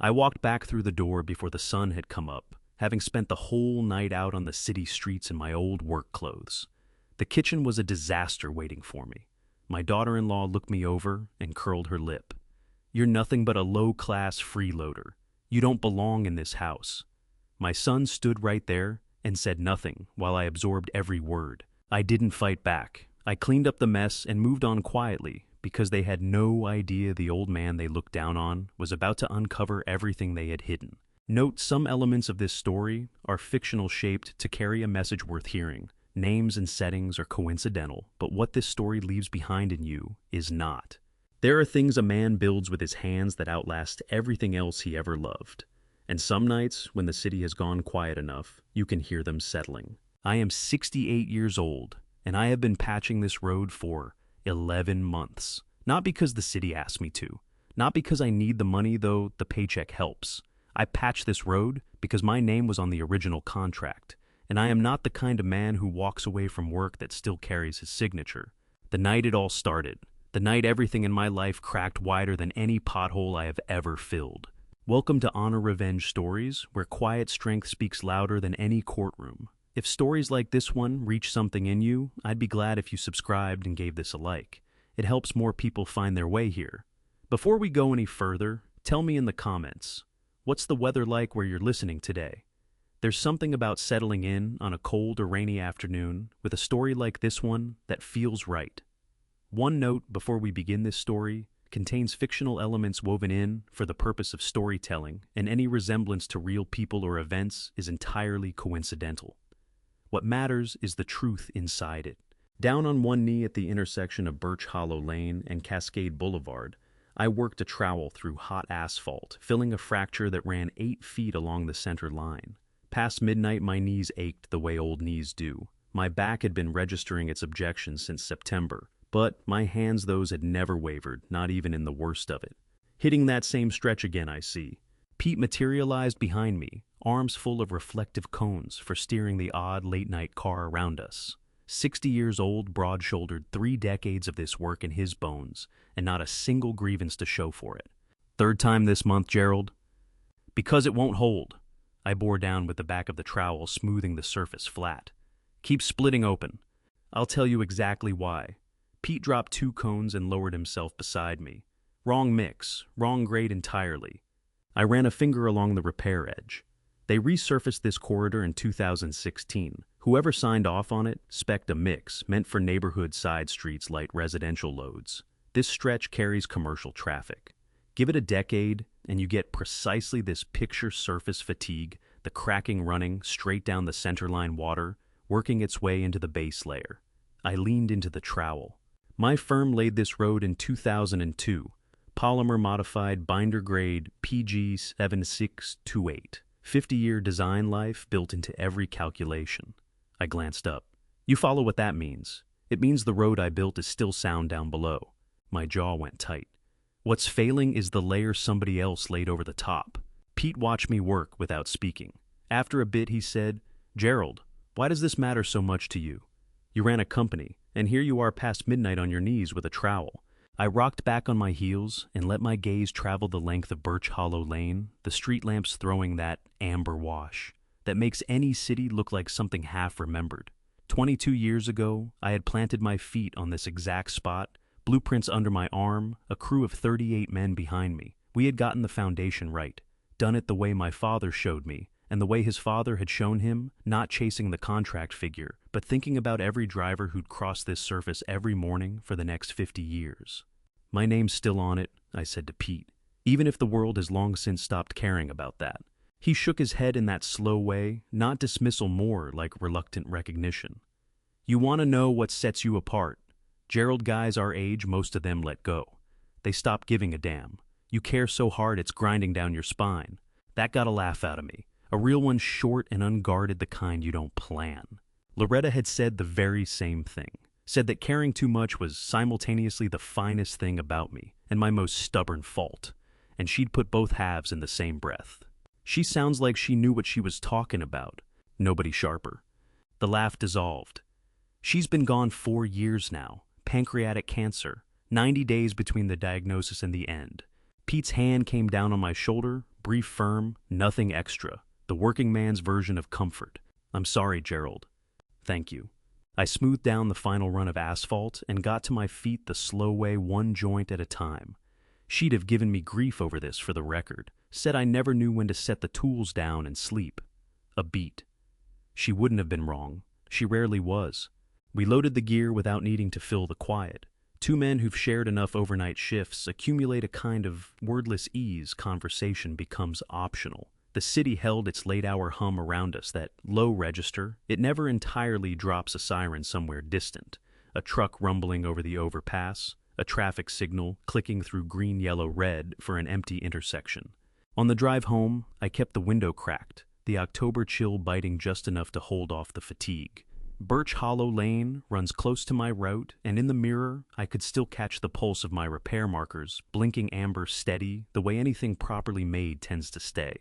I walked back through the door before the sun had come up, having spent the whole night out on the city streets in my old work clothes. The kitchen was a disaster waiting for me. My daughter-in-law looked me over and curled her lip. "You're nothing but a low-class freeloader. You don't belong in this house." My son stood right there and said nothing while I absorbed every word. I didn't fight back. I cleaned up the mess and moved on quietly because they had no idea the old man they looked down on was about to uncover everything they had hidden. Note, some elements of this story are fictional shaped to carry a message worth hearing. Names and settings are coincidental, but what this story leaves behind in you is not. There are things a man builds with his hands that outlast everything else he ever loved. And some nights, when the city has gone quiet enough, you can hear them settling. I am 68 years old, and I have been patching this road for 11 months. Not because the city asked me to. Not because I need the money, though the paycheck helps. I patched this road because my name was on the original contract, and I am not the kind of man who walks away from work that still carries his signature. The night it all started, the night everything in my life cracked wider than any pothole I have ever filled. Welcome to Honor Revenge Stories, where quiet strength speaks louder than any courtroom. If stories like this one reach something in you, I'd be glad if you subscribed and gave this a like. It helps more people find their way here. Before we go any further, tell me in the comments, what's the weather like where you're listening today? There's something about settling in on a cold or rainy afternoon with a story like this one that feels right. One note before we begin: this story contains fictional elements woven in for the purpose of storytelling, and any resemblance to real people or events is entirely coincidental. What matters is the truth inside it. Down on one knee at the intersection of Birch Hollow Lane and Cascade Boulevard, I worked a trowel through hot asphalt, filling a fracture that ran 8 feet along the center line. Past midnight, my knees ached the way old knees do. My back had been registering its objections since September, but my hands, those had never wavered, not even in the worst of it. Hitting that same stretch again, I see. Pete materialized behind me, arms full of reflective cones for steering the odd late-night car around us. 60 years old, broad-shouldered, 3 decades of this work in his bones, and not a single grievance to show for it. "Third time this month, Gerald?" "Because it won't hold." I bore down with the back of the trowel, smoothing the surface flat. "Keep splitting open." "I'll tell you exactly why." Pete dropped 2 cones and lowered himself beside me. "Wrong mix, wrong grade entirely." I ran a finger along the repair edge. They resurfaced this corridor in 2016. Whoever signed off on it spec'd a mix meant for neighborhood side streets light residential loads. This stretch carries commercial traffic. Give it a decade, and you get precisely this picture surface fatigue, the cracking running straight down the centerline water, working its way into the base layer. I leaned into the trowel. My firm laid this road in 2002, polymer-modified binder-grade PG7628. 50-year design life built into every calculation. I glanced up. You follow what that means. It means the road I built is still sound down below. My jaw went tight. What's failing is the layer somebody else laid over the top. Pete watched me work without speaking. After a bit, he said, "Gerald, why does this matter so much to you? You ran a company, and here you are past midnight on your knees with a trowel." I rocked back on my heels and let my gaze travel the length of Birch Hollow Lane, the street lamps throwing that amber wash that makes any city look like something half-remembered. 22 years ago, I had planted my feet on this exact spot, blueprints under my arm, a crew of 38 men behind me. We had gotten the foundation right, done it the way my father showed me, and the way his father had shown him, not chasing the contract figure, but thinking about every driver who'd cross this surface every morning for the next 50 years. "My name's still on it," I said to Pete, "even if the world has long since stopped caring about that." He shook his head in that slow way, not dismissal, more like reluctant recognition. "You want to know what sets you apart? Gerald, guys our age, most of them let go. They stopped giving a damn. You care so hard it's grinding down your spine." That got a laugh out of me. A real one, short and unguarded, the kind you don't plan. Loretta had said the very same thing. Said that caring too much was simultaneously the finest thing about me and my most stubborn fault, and she'd put both halves in the same breath. She sounds like she knew what she was talking about. Nobody sharper. The laugh dissolved. "She's been gone 4 years now. Pancreatic cancer. 90 days between the diagnosis and the end. Pete's hand came down on my shoulder, brief, firm, nothing extra. The working man's version of comfort. "I'm sorry, Gerald." "Thank you." I smoothed down the final run of asphalt and got to my feet the slow way, one joint at a time. She'd have given me grief over this, for the record. Said I never knew when to set the tools down and sleep. A beat. She wouldn't have been wrong. She rarely was. We loaded the gear without needing to fill the quiet. Two men who've shared enough overnight shifts accumulate a kind of wordless ease. Conversation becomes optional. The city held its late-hour hum around us, that low register. It never entirely drops a siren somewhere distant. A truck rumbling over the overpass, a traffic signal clicking through green, yellow, red for an empty intersection. On the drive home, I kept the window cracked, the October chill biting just enough to hold off the fatigue. Birch Hollow Lane runs close to my route, and in the mirror, I could still catch the pulse of my repair markers, blinking amber steady, the way anything properly made tends to stay.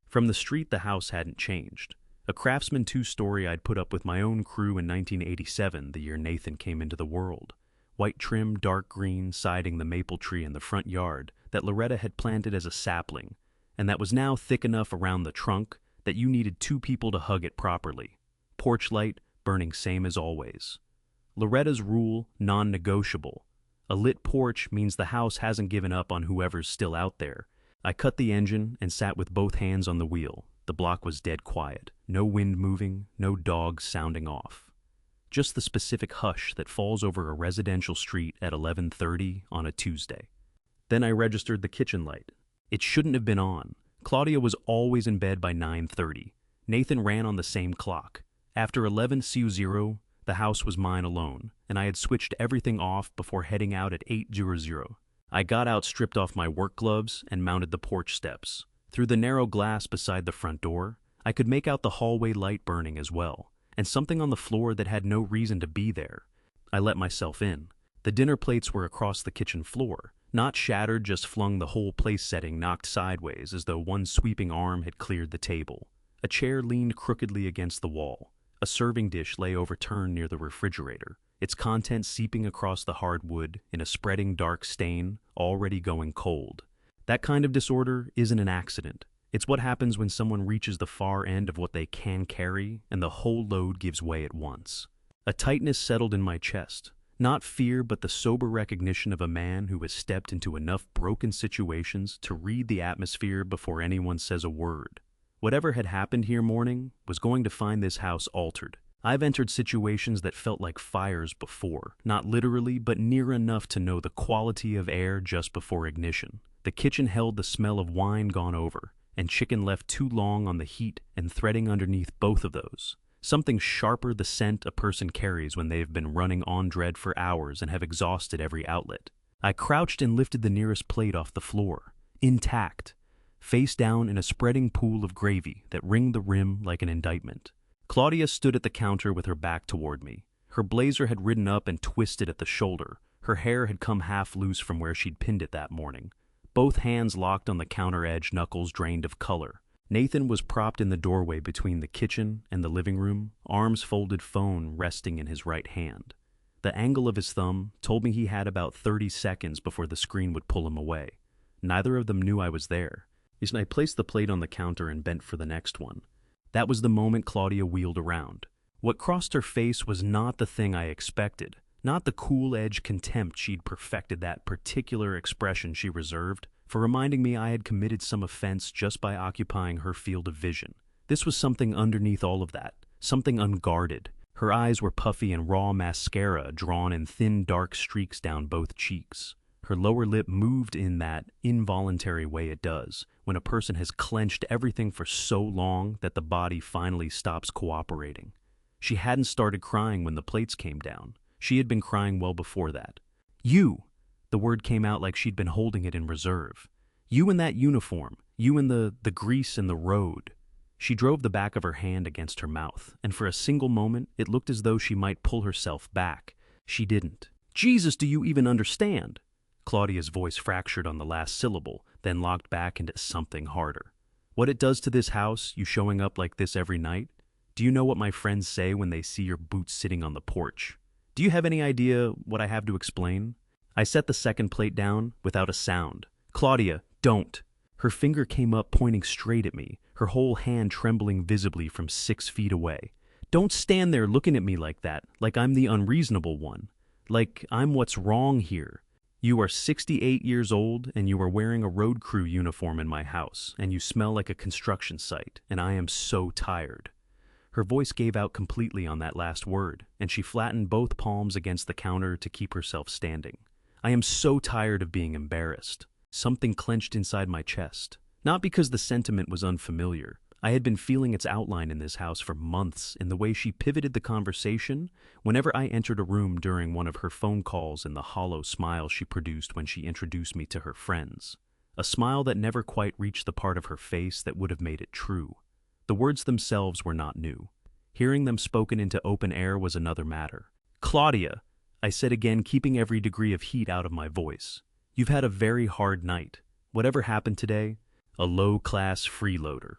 From the street, the house hadn't changed. A Craftsman two-story I'd put up with my own crew in 1987, the year Nathan came into the world. White trim, dark green, siding the maple tree in the front yard that Loretta had planted as a sapling, and that was now thick enough around the trunk that you needed two people to hug it properly. Porch light, burning same as always. Loretta's rule, non-negotiable. A lit porch means the house hasn't given up on whoever's still out there. I cut the engine and sat with both hands on the wheel. The block was dead quiet. No wind moving, no dogs sounding off. Just the specific hush that falls over a residential street at 11:30 on a Tuesday. Then I registered the kitchen light. It shouldn't have been on. Claudia was always in bed by 9:30. Nathan ran on the same clock. After 11:00, the house was mine alone, and I had switched everything off before heading out at 8:00. I got out, stripped off my work gloves, and mounted the porch steps. Through the narrow glass beside the front door, I could make out the hallway light burning as well, and something on the floor that had no reason to be there. I let myself in. The dinner plates were across the kitchen floor, not shattered, just flung, the whole place setting knocked sideways as though one sweeping arm had cleared the table. A chair leaned crookedly against the wall. A serving dish lay overturned near the refrigerator, its contents seeping across the hardwood in a spreading dark stain, already going cold. That kind of disorder isn't an accident. It's what happens when someone reaches the far end of what they can carry, and the whole load gives way at once. A tightness settled in my chest. Not fear, but the sober recognition of a man who has stepped into enough broken situations to read the atmosphere before anyone says a word. Whatever had happened here morning was going to find this house altered. I've entered situations that felt like fires before, not literally, but near enough to know the quality of air just before ignition. The kitchen held the smell of wine gone over, and chicken left too long on the heat and threading underneath both of those. Something sharper, the scent a person carries when they've been running on dread for hours and have exhausted every outlet. I crouched and lifted the nearest plate off the floor, intact, face down in a spreading pool of gravy that ringed the rim like an indictment. Claudia stood at the counter with her back toward me. Her blazer had ridden up and twisted at the shoulder. Her hair had come half loose from where she'd pinned it that morning. Both hands locked on the counter edge, knuckles drained of color. Nathan was propped in the doorway between the kitchen and the living room, arms folded, phone resting in his right hand. The angle of his thumb told me he had about 30 seconds before the screen would pull him away. Neither of them knew I was there. I placed the plate on the counter and bent for the next one. That was the moment Claudia wheeled around. What crossed her face was not the thing I expected, not the cool-edge contempt she'd perfected, that particular expression she reserved for reminding me I had committed some offense just by occupying her field of vision. This was something underneath all of that, something unguarded. Her eyes were puffy and raw mascara drawn in thin dark streaks down both cheeks. Her lower lip moved in that involuntary way it does when a person has clenched everything for so long that the body finally stops cooperating. She hadn't started crying when the plates came down. She had been crying well before that. "You!" The word came out like she'd been holding it in reserve. "You in that uniform. You in the grease and the road." She drove the back of her hand against her mouth, and for a single moment it looked as though she might pull herself back. She didn't. "Jesus, do you even understand?" Claudia's voice fractured on the last syllable, then locked back into something harder. "What it does to this house, you showing up like this every night? Do you know what my friends say when they see your boots sitting on the porch? Do you have any idea what I have to explain?" I set the second plate down without a sound. "Claudia, Don't. Her finger came up, pointing straight at me, her whole hand trembling visibly from 6 feet away. Don't stand there looking at me like that, like I'm the unreasonable one. Like I'm what's wrong here. You are 68 years old, and you are wearing a road crew uniform in my house, and you smell like a construction site, and I am so tired. Her voice gave out completely on that last word, and she flattened both palms against the counter to keep herself standing. I am so tired of being embarrassed. Something clenched inside my chest. Not because the sentiment was unfamiliar. I had been feeling its outline in this house for months in the way she pivoted the conversation whenever I entered a room during one of her phone calls, and the hollow smile she produced when she introduced me to her friends. A smile that never quite reached the part of her face that would have made it true. The words themselves were not new. Hearing them spoken into open air was another matter. "Claudia," I said again, keeping every degree of heat out of my voice. "You've had a very hard night. Whatever happened today? A low-class freeloader."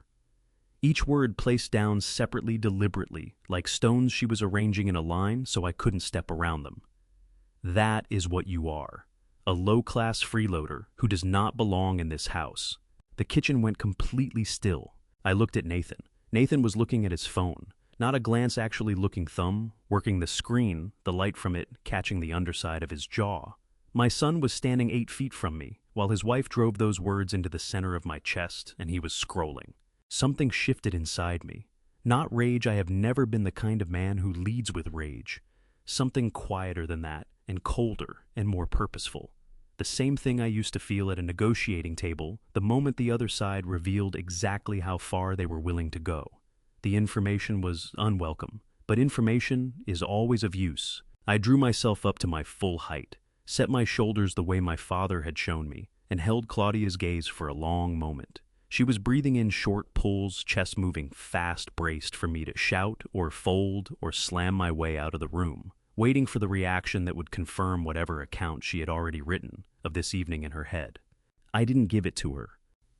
Each word placed down separately, deliberately, like stones she was arranging in a line so I couldn't step around them. "That is what you are. A low-class freeloader who does not belong in this house." The kitchen went completely still. I looked at Nathan. Nathan was looking at his phone, not a glance-actually looking thumb, working the screen, the light from it catching the underside of his jaw. My son was standing 8 feet from me, while his wife drove those words into the center of my chest, and he was scrolling. Something shifted inside me. Not rage. I have never been the kind of man who leads with rage. Something quieter than that, and colder, and more purposeful. The same thing I used to feel at a negotiating table the moment the other side revealed exactly how far they were willing to go. The information was unwelcome, but information is always of use. I drew myself up to my full height, set my shoulders the way my father had shown me, and held Claudia's gaze for a long moment. She was breathing in short pulls, chest moving fast, braced for me to shout or fold or slam my way out of the room, waiting for the reaction that would confirm whatever account she had already written of this evening in her head. I didn't give it to her.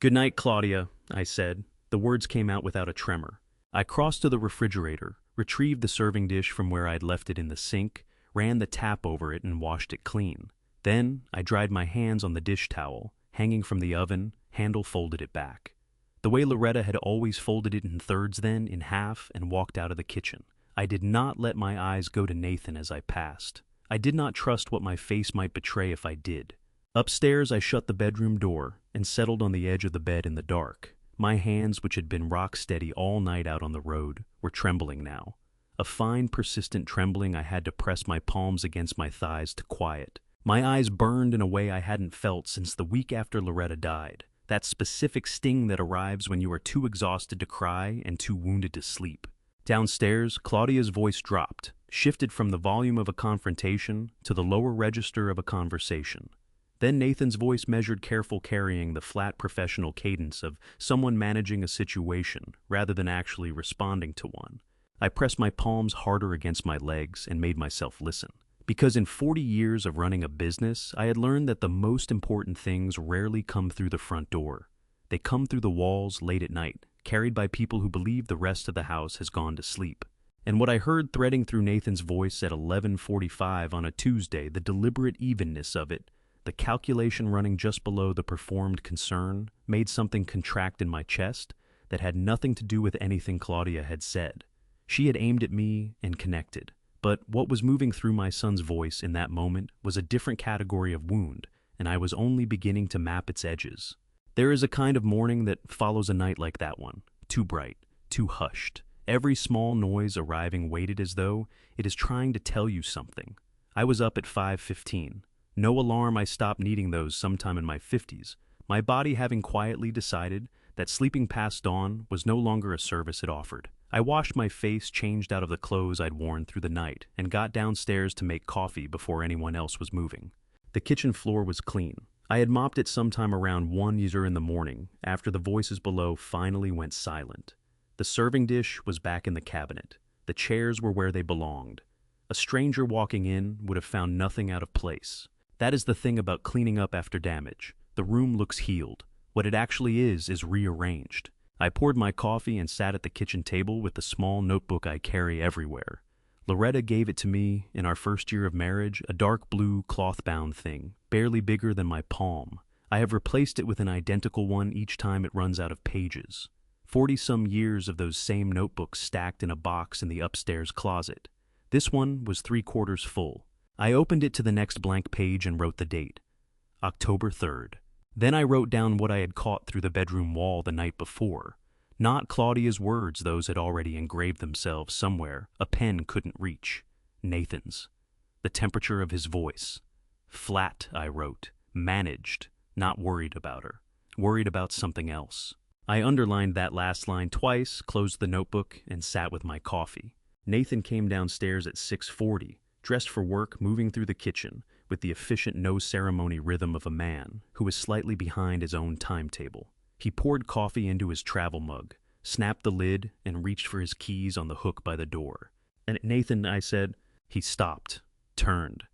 "Good night, Claudia," I said. The words came out without a tremor. I crossed to the refrigerator, retrieved the serving dish from where I'd left it in the sink, ran the tap over it and washed it clean. Then I dried my hands on the dish towel, hanging from the oven, handle folded it back. The way Loretta had always folded it in thirds, then in half, and walked out of the kitchen. I did not let my eyes go to Nathan as I passed. I did not trust what my face might betray if I did. Upstairs, I shut the bedroom door and settled on the edge of the bed in the dark. My hands, which had been rock steady all night out on the road, were trembling now. A fine, persistent trembling I had to press my palms against my thighs to quiet. My eyes burned in a way I hadn't felt since the week after Loretta died. That specific sting that arrives when you are too exhausted to cry and too wounded to sleep. Downstairs, Claudia's voice dropped, shifted from the volume of a confrontation to the lower register of a conversation. Then Nathan's voice measured, careful, carrying the flat professional cadence of someone managing a situation rather than actually responding to one. I pressed my palms harder against my legs and made myself listen. Because in 40 years of running a business, I had learned that the most important things rarely come through the front door. They come through the walls late at night, carried by people who believe the rest of the house has gone to sleep. And what I heard threading through Nathan's voice at 11:45 on a Tuesday, the deliberate evenness of it, the calculation running just below the performed concern, made something contract in my chest that had nothing to do with anything Claudia had said. She had aimed at me and connected. But what was moving through my son's voice in that moment was a different category of wound, and I was only beginning to map its edges. There is a kind of morning that follows a night like that one, too bright, too hushed. Every small noise arriving weighted as though it is trying to tell you something. I was up at 5:15. No alarm. I stopped needing those sometime in my 50s, my body having quietly decided that sleeping past dawn was no longer a service it offered. I washed my face, changed out of the clothes I'd worn through the night, and got downstairs to make coffee before anyone else was moving. The kitchen floor was clean. I had mopped it sometime around 1 in the morning, after the voices below finally went silent. The serving dish was back in the cabinet. The chairs were where they belonged. A stranger walking in would have found nothing out of place. That is the thing about cleaning up after damage. The room looks healed. What it actually is rearranged. I poured my coffee and sat at the kitchen table with the small notebook I carry everywhere. Loretta gave it to me in our first year of marriage, a dark blue cloth-bound thing, barely bigger than my palm. I have replaced it with an identical one each time it runs out of pages. 40-some years of those same notebooks stacked in a box in the upstairs closet. This one was 3/4 full. I opened it to the next blank page and wrote the date. October 3rd. Then I wrote down what I had caught through the bedroom wall the night before. Not Claudia's words, those had already engraved themselves somewhere a pen couldn't reach. Nathan's. The temperature of his voice. Flat, I wrote. Managed. Not worried about her. Worried about something else. I underlined that last line twice, closed the notebook, and sat with my coffee. Nathan came downstairs at 6:40, dressed for work, moving through the kitchen, with the efficient no-ceremony rhythm of a man who was slightly behind his own timetable. He poured coffee into his travel mug, snapped the lid, and reached for his keys on the hook by the door. "And Nathan," I said. He stopped, turned.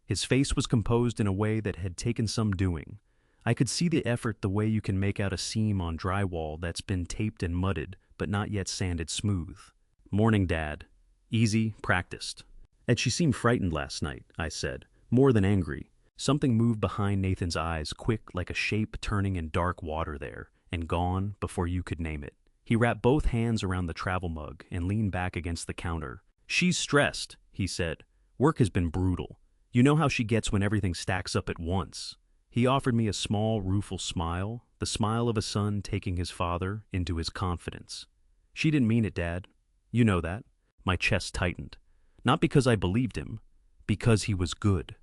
His face was composed in a way that had taken some doing. I could see the effort, the way you can make out a seam on drywall that's been taped and mudded, but not yet sanded smooth. "Morning, Dad." "Easy, practiced." "And she seemed frightened last night," I said, more than angry. Something moved behind Nathan's eyes, quick like a shape turning in dark water there, and gone before you could name it. He wrapped both hands around the travel mug and leaned back against the counter. "She's stressed," he said. "Work has been brutal. You know how she gets when everything stacks up at once." He offered me a small, rueful smile, the smile of a son taking his father into his confidence. "She didn't mean it, Dad. You know that." My chest tightened. Not because I believed him, because he was good.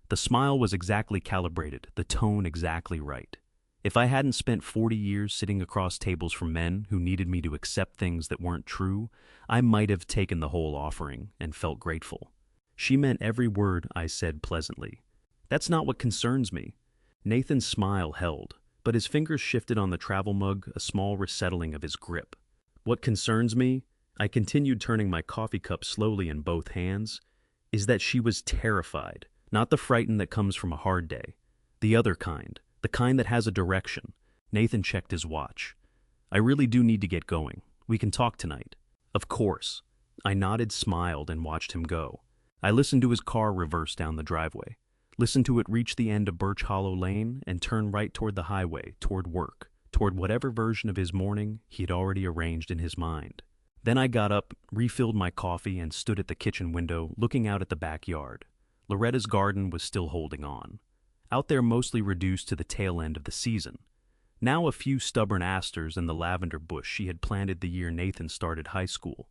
The smile was exactly calibrated, the tone exactly right. If I hadn't spent 40 years sitting across tables from men who needed me to accept things that weren't true, I might have taken the whole offering and felt grateful. "She meant every word," I said pleasantly. "That's not what concerns me." Nathan's smile held, but his fingers shifted on the travel mug, a small resettling of his grip. "What concerns me," I continued, turning my coffee cup slowly in both hands, "is that she was terrified, not the frightened that comes from a hard day. The other kind, the kind that has a direction." Nathan checked his watch. "I really do need to get going. We can talk tonight." "Of course." I nodded, smiled, and watched him go. I listened to his car reverse down the driveway. Listened to it reach the end of Birch Hollow Lane and turn right toward the highway, toward work, toward whatever version of his morning he had already arranged in his mind. Then I got up, refilled my coffee, and stood at the kitchen window, looking out at the backyard. Loretta's garden was still holding on. Out there mostly reduced to the tail end of the season. Now a few stubborn asters and the lavender bush she had planted the year Nathan started high school.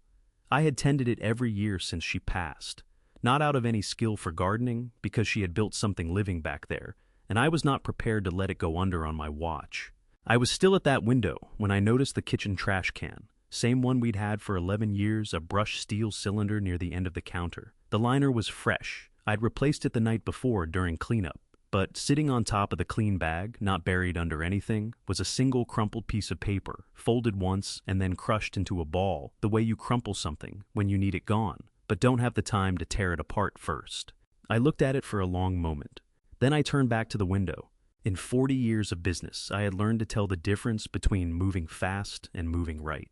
I had tended it every year since she passed. Not out of any skill for gardening, because she had built something living back there, and I was not prepared to let it go under on my watch. I was still at that window when I noticed the kitchen trash can, same one we'd had for 11 years, a brushed steel cylinder near the end of the counter. The liner was fresh. I'd replaced it the night before during cleanup, but sitting on top of the clean bag, not buried under anything, was a single crumpled piece of paper, folded once and then crushed into a ball, the way you crumple something when you need it gone, but don't have the time to tear it apart first. I looked at it for a long moment. Then I turned back to the window. In 40 years of business, I had learned to tell the difference between moving fast and moving right.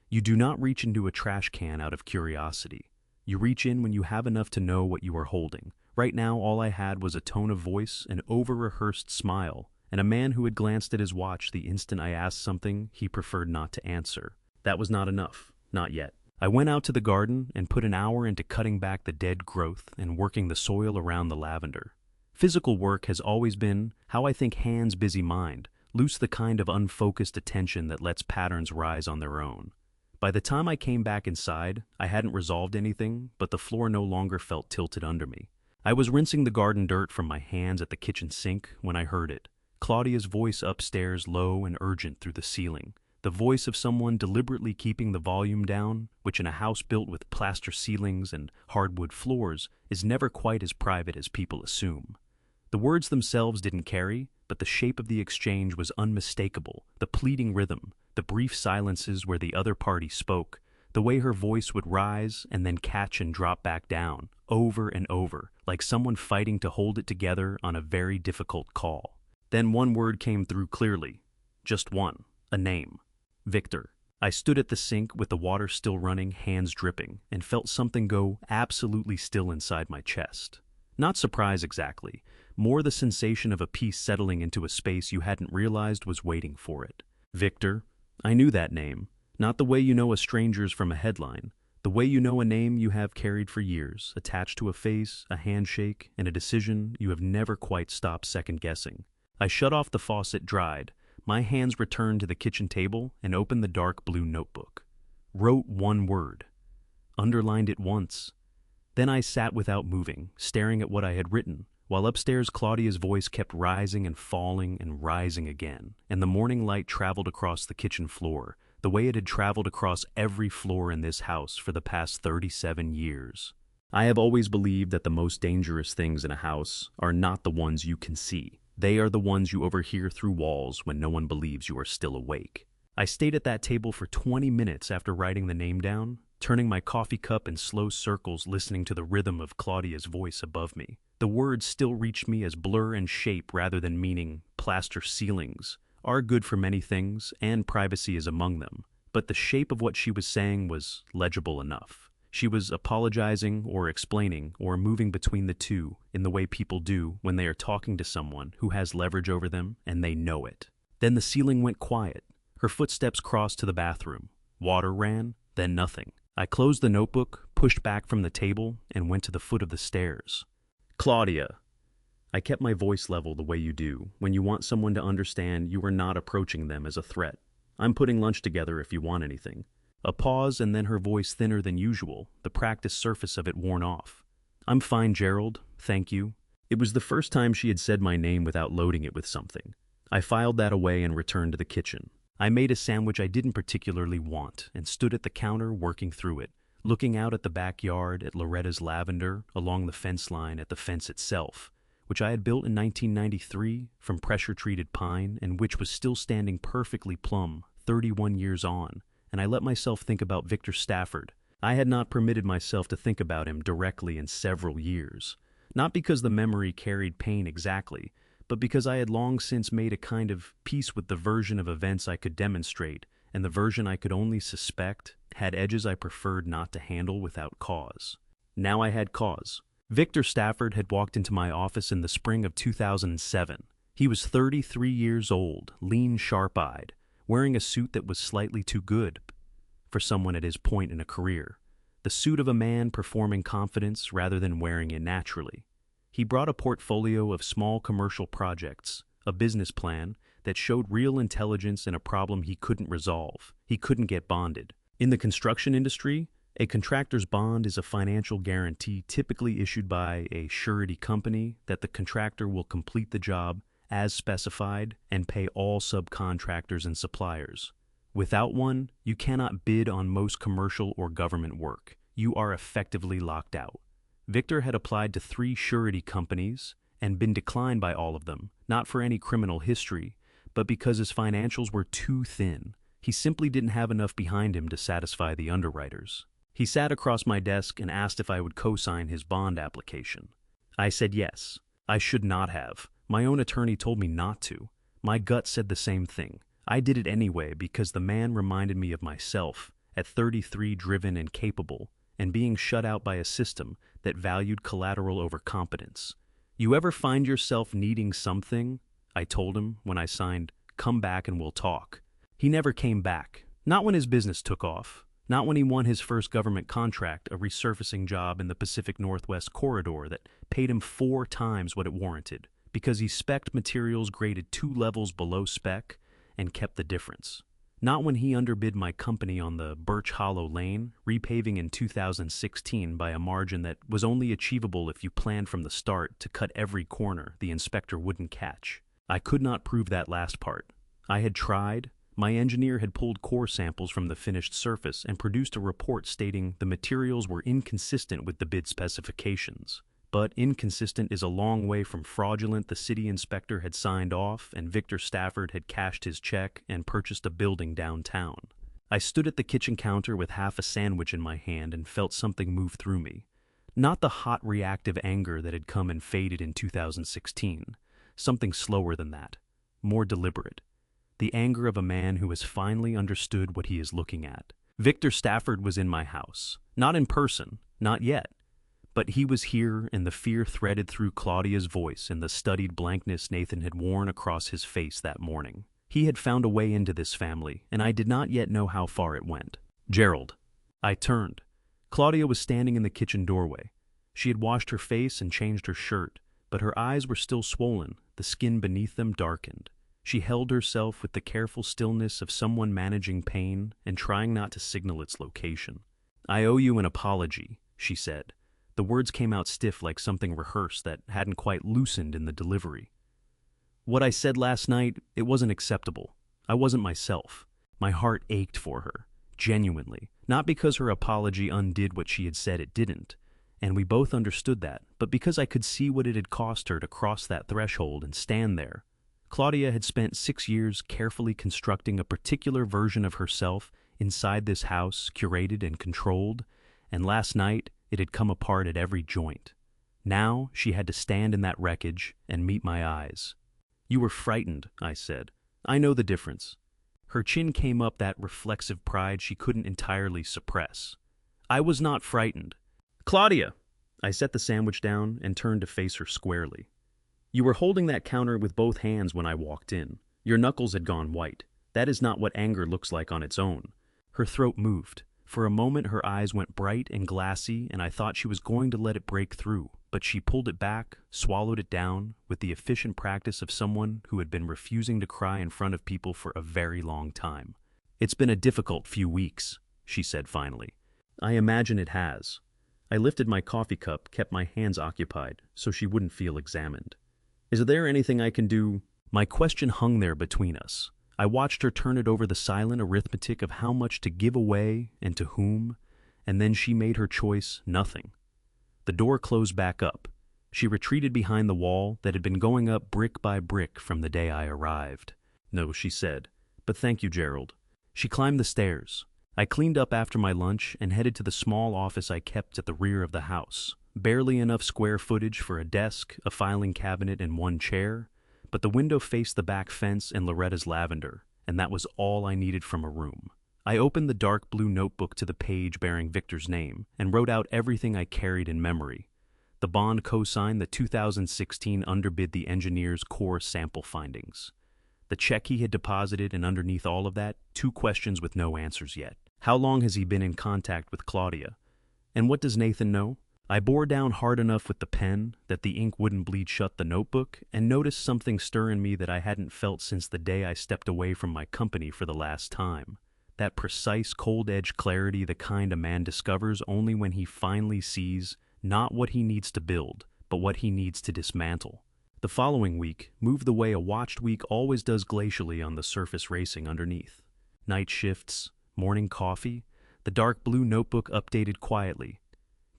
You do not reach into a trash can out of curiosity. You reach in when you have enough to know what you are holding. Right now, all I had was a tone of voice, an over-rehearsed smile, and a man who had glanced at his watch the instant I asked something he preferred not to answer. That was not enough. Not yet. I went out to the garden and put an hour into cutting back the dead growth and working the soil around the lavender. Physical work has always been how I think hands busy mind, loose the kind of unfocused attention that lets patterns rise on their own. By the time I came back inside, I hadn't resolved anything, but the floor no longer felt tilted under me. I was rinsing the garden dirt from my hands at the kitchen sink when I heard it. Claudia's voice upstairs, low and urgent through the ceiling. The voice of someone deliberately keeping the volume down, which in a house built with plaster ceilings and hardwood floors is never quite as private as people assume. The words themselves didn't carry, but the shape of the exchange was unmistakable, the pleading rhythm, the brief silences where the other party spoke, the way her voice would rise and then catch and drop back down, over and over, like someone fighting to hold it together on a very difficult call. Then one word came through clearly. Just one. A name. Victor. I stood at the sink with the water still running, hands dripping, and felt something go absolutely still inside my chest. Not surprise exactly, more the sensation of a piece settling into a space you hadn't realized was waiting for it. Victor. I knew that name. Not the way you know a stranger's from a headline. The way you know a name you have carried for years, attached to a face, a handshake, and a decision you have never quite stopped second-guessing. I shut off the faucet, dried. My hands returned to the kitchen table and opened the dark blue notebook. Wrote one word. Underlined it once. Then I sat without moving, staring at what I had written, while upstairs Claudia's voice kept rising and falling and rising again, and the morning light traveled across the kitchen floor, the way it had traveled across every floor in this house for the past 37 years. I have always believed that the most dangerous things in a house are not the ones you can see. They are the ones you overhear through walls when no one believes you are still awake. I stayed at that table for 20 minutes after writing the name down, turning my coffee cup in slow circles, listening to the rhythm of Claudia's voice above me. The words still reached me as blur and shape rather than meaning. Plaster ceilings are good for many things, and privacy is among them, but the shape of what she was saying was legible enough. She was apologizing or explaining or moving between the two in the way people do when they are talking to someone who has leverage over them and they know it. Then the ceiling went quiet. Her footsteps crossed to the bathroom. Water ran, then nothing. I closed the notebook, pushed back from the table, and went to the foot of the stairs. Claudia. I kept my voice level the way you do when you want someone to understand you are not approaching them as a threat. I'm putting lunch together if you want anything. A pause and then her voice thinner than usual, the practiced surface of it worn off. I'm fine, Gerald. Thank you. It was the first time she had said my name without loading it with something. I filed that away and returned to the kitchen. I made a sandwich I didn't particularly want and stood at the counter working through it, looking out at the backyard, at Loretta's lavender, along the fence line, at the fence itself, which I had built in 1993 from pressure-treated pine and which was still standing perfectly plumb 31 years on, and I let myself think about Victor Stafford. I had not permitted myself to think about him directly in several years, not because the memory carried pain exactly, but because I had long since made a kind of peace with the version of events I could demonstrate, and the version I could only suspect had edges I preferred not to handle without cause. Now I had cause. Victor Stafford had walked into my office in the spring of 2007. He was 33 years old, lean, sharp-eyed, wearing a suit that was slightly too good for someone at his point in a career. The suit of a man performing confidence rather than wearing it naturally. He brought a portfolio of small commercial projects, a business plan that showed real intelligence in a problem he couldn't resolve. He couldn't get bonded. In the construction industry, a contractor's bond is a financial guarantee typically issued by a surety company that the contractor will complete the job as specified and pay all subcontractors and suppliers. Without one, you cannot bid on most commercial or government work. You are effectively locked out. Victor had applied to 3 surety companies and been declined by all of them, not for any criminal history, but because his financials were too thin. He simply didn't have enough behind him to satisfy the underwriters. He sat across my desk and asked if I would co-sign his bond application. I said yes. I should not have. My own attorney told me not to. My gut said the same thing. I did it anyway because the man reminded me of myself, at 33, driven and capable, and being shut out by a system that valued collateral over competence. You ever find yourself needing something? I told him when I signed, come back and we'll talk. He never came back. Not when his business took off. Not when he won his first government contract, a resurfacing job in the Pacific Northwest corridor that paid him 4 times what it warranted, because he spec'd materials graded 2 levels below spec and kept the difference. Not when he underbid my company on the Birch Hollow Lane, repaving in 2016 by a margin that was only achievable if you planned from the start to cut every corner the inspector wouldn't catch. I could not prove that last part. I had tried. My engineer had pulled core samples from the finished surface and produced a report stating the materials were inconsistent with the bid specifications. But inconsistent is a long way from fraudulent. The city inspector had signed off, and Victor Stafford had cashed his check and purchased a building downtown. I stood at the kitchen counter with half a sandwich in my hand and felt something move through me. Not the hot reactive anger that had come and faded in 2016. Something slower than that. More deliberate. The anger of a man who has finally understood what he is looking at. Victor Stafford was in my house. Not in person. Not yet. But he was here, and the fear threaded through Claudia's voice and the studied blankness Nathan had worn across his face that morning. He had found a way into this family, and I did not yet know how far it went. Gerald. I turned. Claudia was standing in the kitchen doorway. She had washed her face and changed her shirt, but her eyes were still swollen, the skin beneath them darkened. She held herself with the careful stillness of someone managing pain and trying not to signal its location. I owe you an apology, she said. The words came out stiff like something rehearsed that hadn't quite loosened in the delivery. What I said last night, it wasn't acceptable. I wasn't myself. My heart ached for her, genuinely, not because her apology undid what she had said it didn't, and we both understood that, but because I could see what it had cost her to cross that threshold and stand there. Claudia had spent 6 years carefully constructing a particular version of herself inside this house, curated and controlled, and last night it had come apart at every joint. Now she had to stand in that wreckage and meet my eyes. You were frightened, I said. I know the difference. Her chin came up, that reflexive pride she couldn't entirely suppress. I was not frightened. Claudia! I set the sandwich down and turned to face her squarely. You were holding that counter with both hands when I walked in. Your knuckles had gone white. That is not what anger looks like on its own. Her throat moved. For a moment her eyes went bright and glassy, and I thought she was going to let it break through, but she pulled it back, swallowed it down, with the efficient practice of someone who had been refusing to cry in front of people for a very long time. It's been a difficult few weeks, she said finally. I imagine it has. I lifted my coffee cup, kept my hands occupied, so she wouldn't feel examined. Is there anything I can do? My question hung there between us. I watched her turn it over the silent arithmetic of how much to give away and to whom, and then she made her choice: nothing. The door closed back up. She retreated behind the wall that had been going up brick by brick from the day I arrived. No, she said, but thank you, Gerald. She climbed the stairs. I cleaned up after my lunch and headed to the small office I kept at the rear of the house. Barely enough square footage for a desk, a filing cabinet, and one chair, but the window faced the back fence and Loretta's lavender, and that was all I needed from a room. I opened the dark blue notebook to the page bearing Victor's name and wrote out everything I carried in memory. The bond cosign, the 2016 underbid the engineer's core sample findings. The check he had deposited, and underneath all of that, 2 questions with no answers yet. How long has he been in contact with Claudia? And what does Nathan know? I bore down hard enough with the pen that the ink wouldn't bleed shut the notebook, and noticed something stir in me that I hadn't felt since the day I stepped away from my company for the last time. That precise, cold-edged clarity, the kind a man discovers only when he finally sees not what he needs to build, but what he needs to dismantle. The following week moved the way a watched week always does, glacially on the surface, racing underneath. Night shifts, morning coffee, the dark blue notebook updated quietly.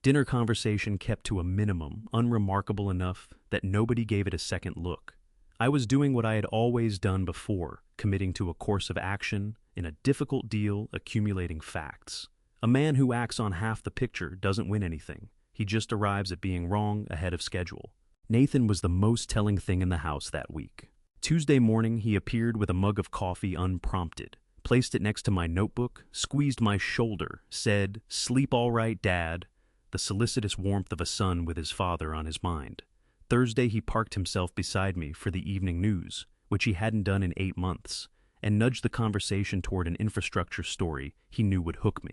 Dinner conversation kept to a minimum, unremarkable enough that nobody gave it a second look. I was doing what I had always done before, committing to a course of action, in a difficult deal, accumulating facts. A man who acts on half the picture doesn't win anything. He just arrives at being wrong ahead of schedule. Nathan was the most telling thing in the house that week. Tuesday morning, he appeared with a mug of coffee unprompted, placed it next to my notebook, squeezed my shoulder, said, "Sleep all right, Dad," the solicitous warmth of a son with his father on his mind. Thursday, he parked himself beside me for the evening news, which he hadn't done in 8 months, and nudged the conversation toward an infrastructure story he knew would hook me.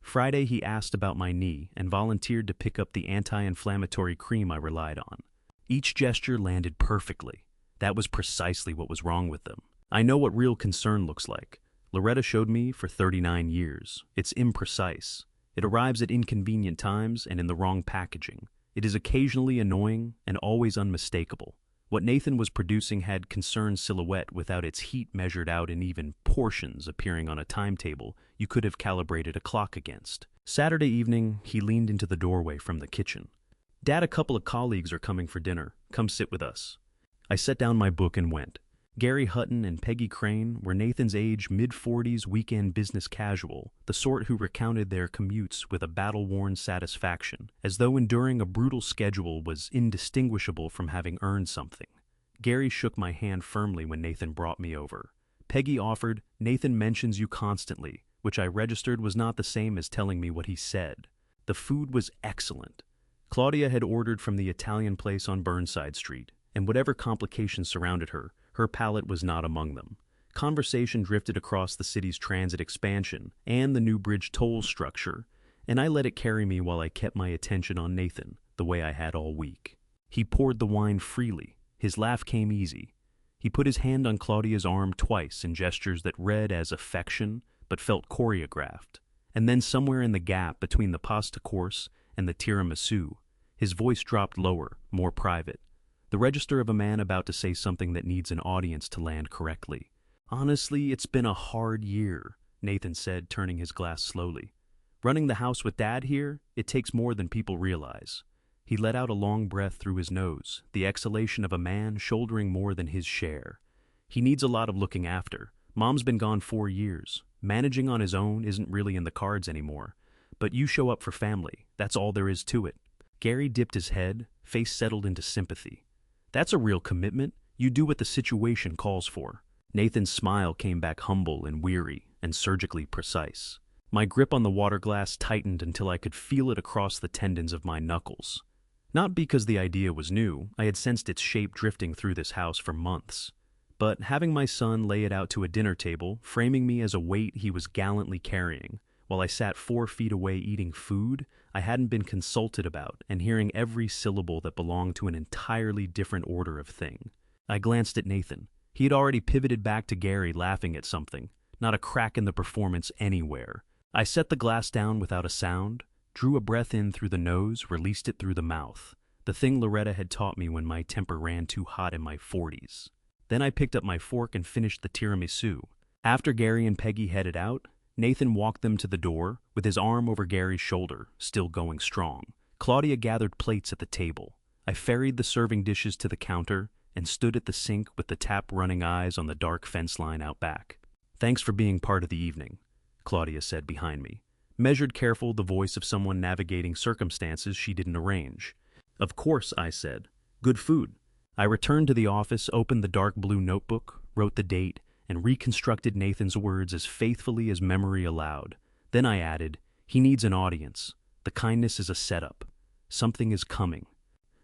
Friday, he asked about my knee and volunteered to pick up the anti-inflammatory cream I relied on. Each gesture landed perfectly. That was precisely what was wrong with them. I know what real concern looks like. Loretta showed me for 39 years. It's imprecise. It arrives at inconvenient times and in the wrong packaging. It is occasionally annoying and always unmistakable. What Nathan was producing had concern silhouette without its heat measured out in even portions appearing on a timetable you could have calibrated a clock against. Saturday evening, he leaned into the doorway from the kitchen. "Dad, a couple of colleagues are coming for dinner. Come sit with us." I set down my book and went. Gary Hutton and Peggy Crane were Nathan's age, mid-40s weekend business casual, the sort who recounted their commutes with a battle-worn satisfaction, as though enduring a brutal schedule was indistinguishable from having earned something. Gary shook my hand firmly when Nathan brought me over. Peggy offered, "Nathan mentions you constantly," which I registered was not the same as telling me what he said. The food was excellent. Claudia had ordered from the Italian place on Burnside Street, and whatever complications surrounded her, her palate was not among them. Conversation drifted across the city's transit expansion and the new bridge toll structure, and I let it carry me while I kept my attention on Nathan, the way I had all week. He poured the wine freely. His laugh came easy. He put his hand on Claudia's arm twice in gestures that read as affection, but felt choreographed. And then somewhere in the gap between the pasta course and the tiramisu, his voice dropped lower, more private. The register of a man about to say something that needs an audience to land correctly. "Honestly, it's been a hard year," Nathan said, turning his glass slowly. "Running the house with Dad here, it takes more than people realize." He let out a long breath through his nose, the exhalation of a man shouldering more than his share. "He needs a lot of looking after. Mom's been gone 4 years. Managing on his own isn't really in the cards anymore. But you show up for family. That's all there is to it." Gary dipped his head, face settled into sympathy. "That's a real commitment. You do what the situation calls for." Nathan's smile came back humble and weary and surgically precise. My grip on the water glass tightened until I could feel it across the tendons of my knuckles. Not because the idea was new, I had sensed its shape drifting through this house for months. But having my son lay it out to a dinner table, framing me as a weight he was gallantly carrying, while I sat 4 feet away eating food I hadn't been consulted about and hearing every syllable that belonged to an entirely different order of thing. I glanced at Nathan. He had already pivoted back to Gary, laughing at something, not a crack in the performance anywhere. I set the glass down without a sound, drew a breath in through the nose, released it through the mouth, the thing Loretta had taught me when my temper ran too hot in my 40s. Then I picked up my fork and finished the tiramisu. After Gary and Peggy headed out, Nathan walked them to the door, with his arm over Gary's shoulder, still going strong. Claudia gathered plates at the table. I ferried the serving dishes to the counter and stood at the sink with the tap running eyes on the dark fence line out back. "Thanks for being part of the evening," Claudia said behind me. Measured, careful, the voice of someone navigating circumstances she didn't arrange. "Of course," I said. "Good food." I returned to the office, opened the dark blue notebook, wrote the date, and reconstructed Nathan's words as faithfully as memory allowed. Then I added, "He needs an audience. The kindness is a setup. Something is coming."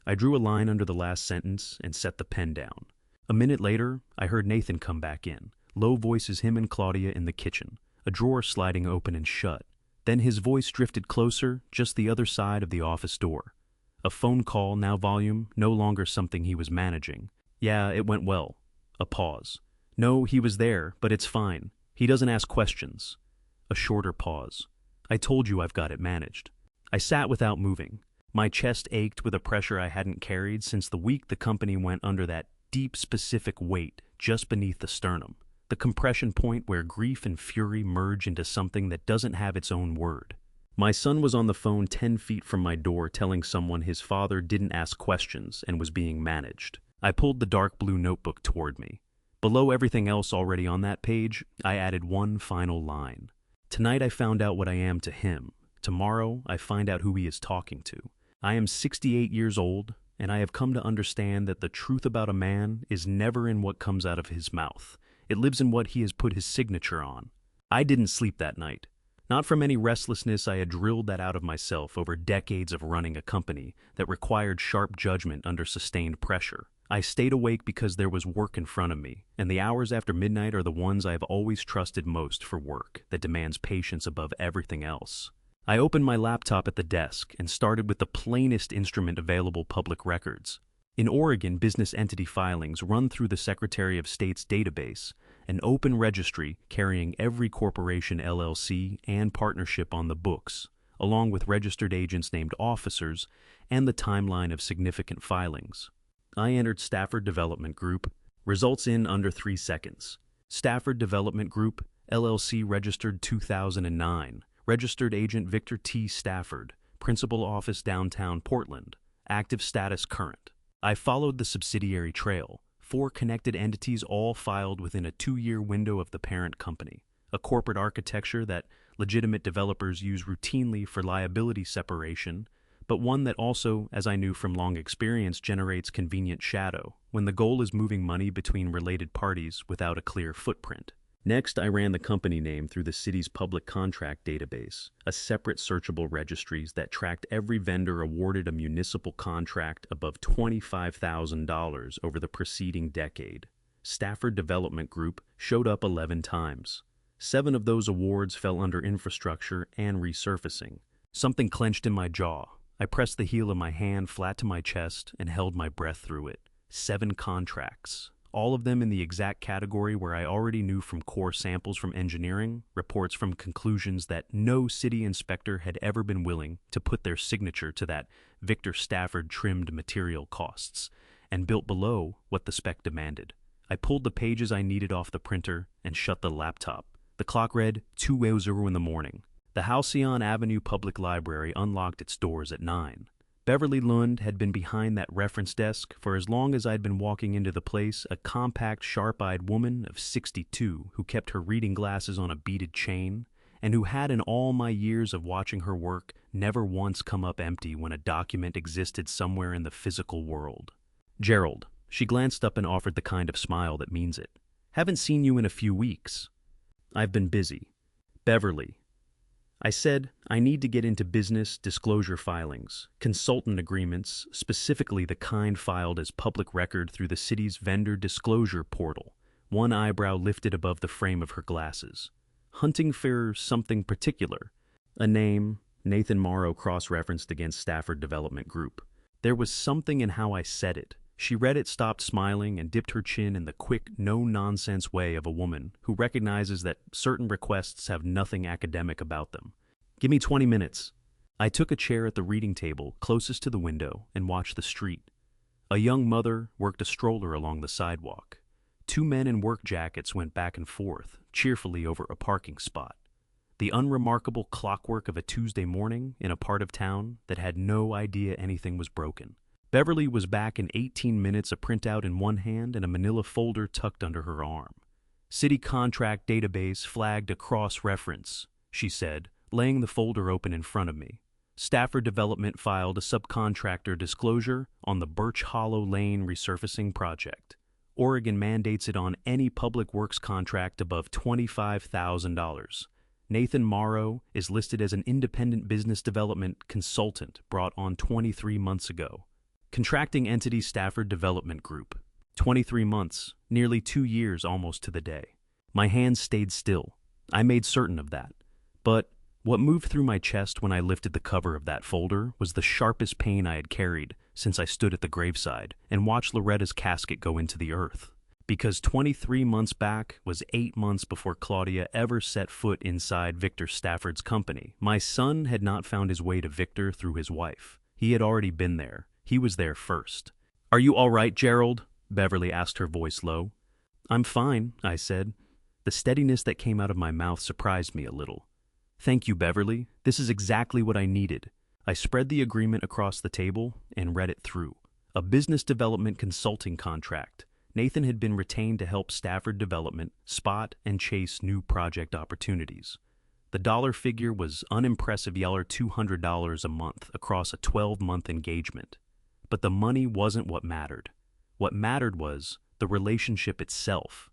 I drew a line under the last sentence and set the pen down. A minute later, I heard Nathan come back in. Low voices him and Claudia in the kitchen, a drawer sliding open and shut. Then his voice drifted closer, just the other side of the office door. A phone call, now volume, no longer something he was managing. "Yeah, it went well." A pause. "No, he was there, but it's fine. He doesn't ask questions." A shorter pause. "I told you I've got it managed." I sat without moving. My chest ached with a pressure I hadn't carried since the week the company went under that deep, specific weight just beneath the sternum. The compression point where grief and fury merge into something that doesn't have its own word. My son was on the phone 10 feet from my door telling someone his father didn't ask questions and was being managed. I pulled the dark blue notebook toward me. Below everything else already on that page, I added one final line. "Tonight I found out what I am to him. Tomorrow I find out who he is talking to. I am 68 years old, and I have come to understand that the truth about a man is never in what comes out of his mouth. It lives in what he has put his signature on." I didn't sleep that night. Not from any restlessness. I had drilled that out of myself over decades of running a company that required sharp judgment under sustained pressure. I stayed awake because there was work in front of me, and the hours after midnight are the ones I have always trusted most for work that demands patience above everything else. I opened my laptop at the desk and started with the plainest instrument available: public records. In Oregon, business entity filings run through the Secretary of State's database, an open registry carrying every corporation, LLC, and partnership on the books, along with registered agents named officers and the timeline of significant filings. I entered Stafford Development Group. Results in under 3 seconds. Stafford Development Group, LLC, registered 2009. Registered agent Victor T. Stafford. Principal office downtown Portland. Active status current. I followed the subsidiary trail. 4 connected entities, all filed within a 2-year window of the parent company. A corporate architecture that legitimate developers use routinely for liability separation, but one that also, as I knew from long experience, generates convenient shadow when the goal is moving money between related parties without a clear footprint. Next, I ran the company name through the city's public contract database, a separate searchable registries that tracked every vendor awarded a municipal contract above $25,000 over the preceding decade. Stafford Development Group showed up 11 times. 7 of those awards fell under infrastructure and resurfacing. Something clenched in my jaw. I pressed the heel of my hand flat to my chest and held my breath through it. 7 contracts. All of them in the exact category where I already knew from core samples from engineering, reports from conclusions that no city inspector had ever been willing to put their signature to that Victor Stafford trimmed material costs, and built below what the spec demanded. I pulled the pages I needed off the printer and shut the laptop. The clock read 2:00 in the morning. The Halcyon Avenue Public Library unlocked its doors at 9. Beverly Lund had been behind that reference desk for as long as I'd been walking into the place, a compact, sharp-eyed woman of 62 who kept her reading glasses on a beaded chain, and who had in all my years of watching her work never once come up empty when a document existed somewhere in the physical world. "Gerald." She glanced up and offered the kind of smile that means it. "Haven't seen you in a few weeks." "I've been busy." "Beverly." I said, "I need to get into business disclosure filings, consultant agreements, specifically the kind filed as public record through the city's vendor disclosure portal." One eyebrow lifted above the frame of her glasses. "Hunting for something particular?" A name, Nathan Morrow cross-referenced against Stafford Development Group. There was something in how I said it. She read it, stopped smiling, and dipped her chin in the quick, no-nonsense way of a woman who recognizes that certain requests have nothing academic about them. "Give me 20 minutes. I took a chair at the reading table closest to the window and watched the street. A young mother worked a stroller along the sidewalk. 2 men in work jackets went back and forth, cheerfully over a parking spot. The unremarkable clockwork of a Tuesday morning in a part of town that had no idea anything was broken. Beverly was back in 18 minutes, a printout in one hand and a manila folder tucked under her arm. "City contract database flagged a cross-reference," she said, laying the folder open in front of me. "Stafford Development filed a subcontractor disclosure on the Birch Hollow Lane resurfacing project. Oregon mandates it on any public works contract above $25,000. Nathan Morrow is listed as an independent business development consultant brought on 23 months ago. Contracting entity Stafford Development Group. 23 months, nearly 2 years almost to the day." My hands stayed still. I made certain of that. But what moved through my chest when I lifted the cover of that folder was the sharpest pain I had carried since I stood at the graveside and watched Loretta's casket go into the earth. Because 23 months back was 8 months before Claudia ever set foot inside Victor Stafford's company. My son had not found his way to Victor through his wife. He had already been there. He was there first. "Are you all right, Gerald?" Beverly asked, her voice low. "I'm fine," I said. The steadiness that came out of my mouth surprised me a little. "Thank you, Beverly. This is exactly what I needed." I spread the agreement across the table and read it through. A business development consulting contract. Nathan had been retained to help Stafford Development spot and chase new project opportunities. The dollar figure was unimpressive $200 a month across a 12-month engagement. But the money wasn't what mattered. What mattered was the relationship itself.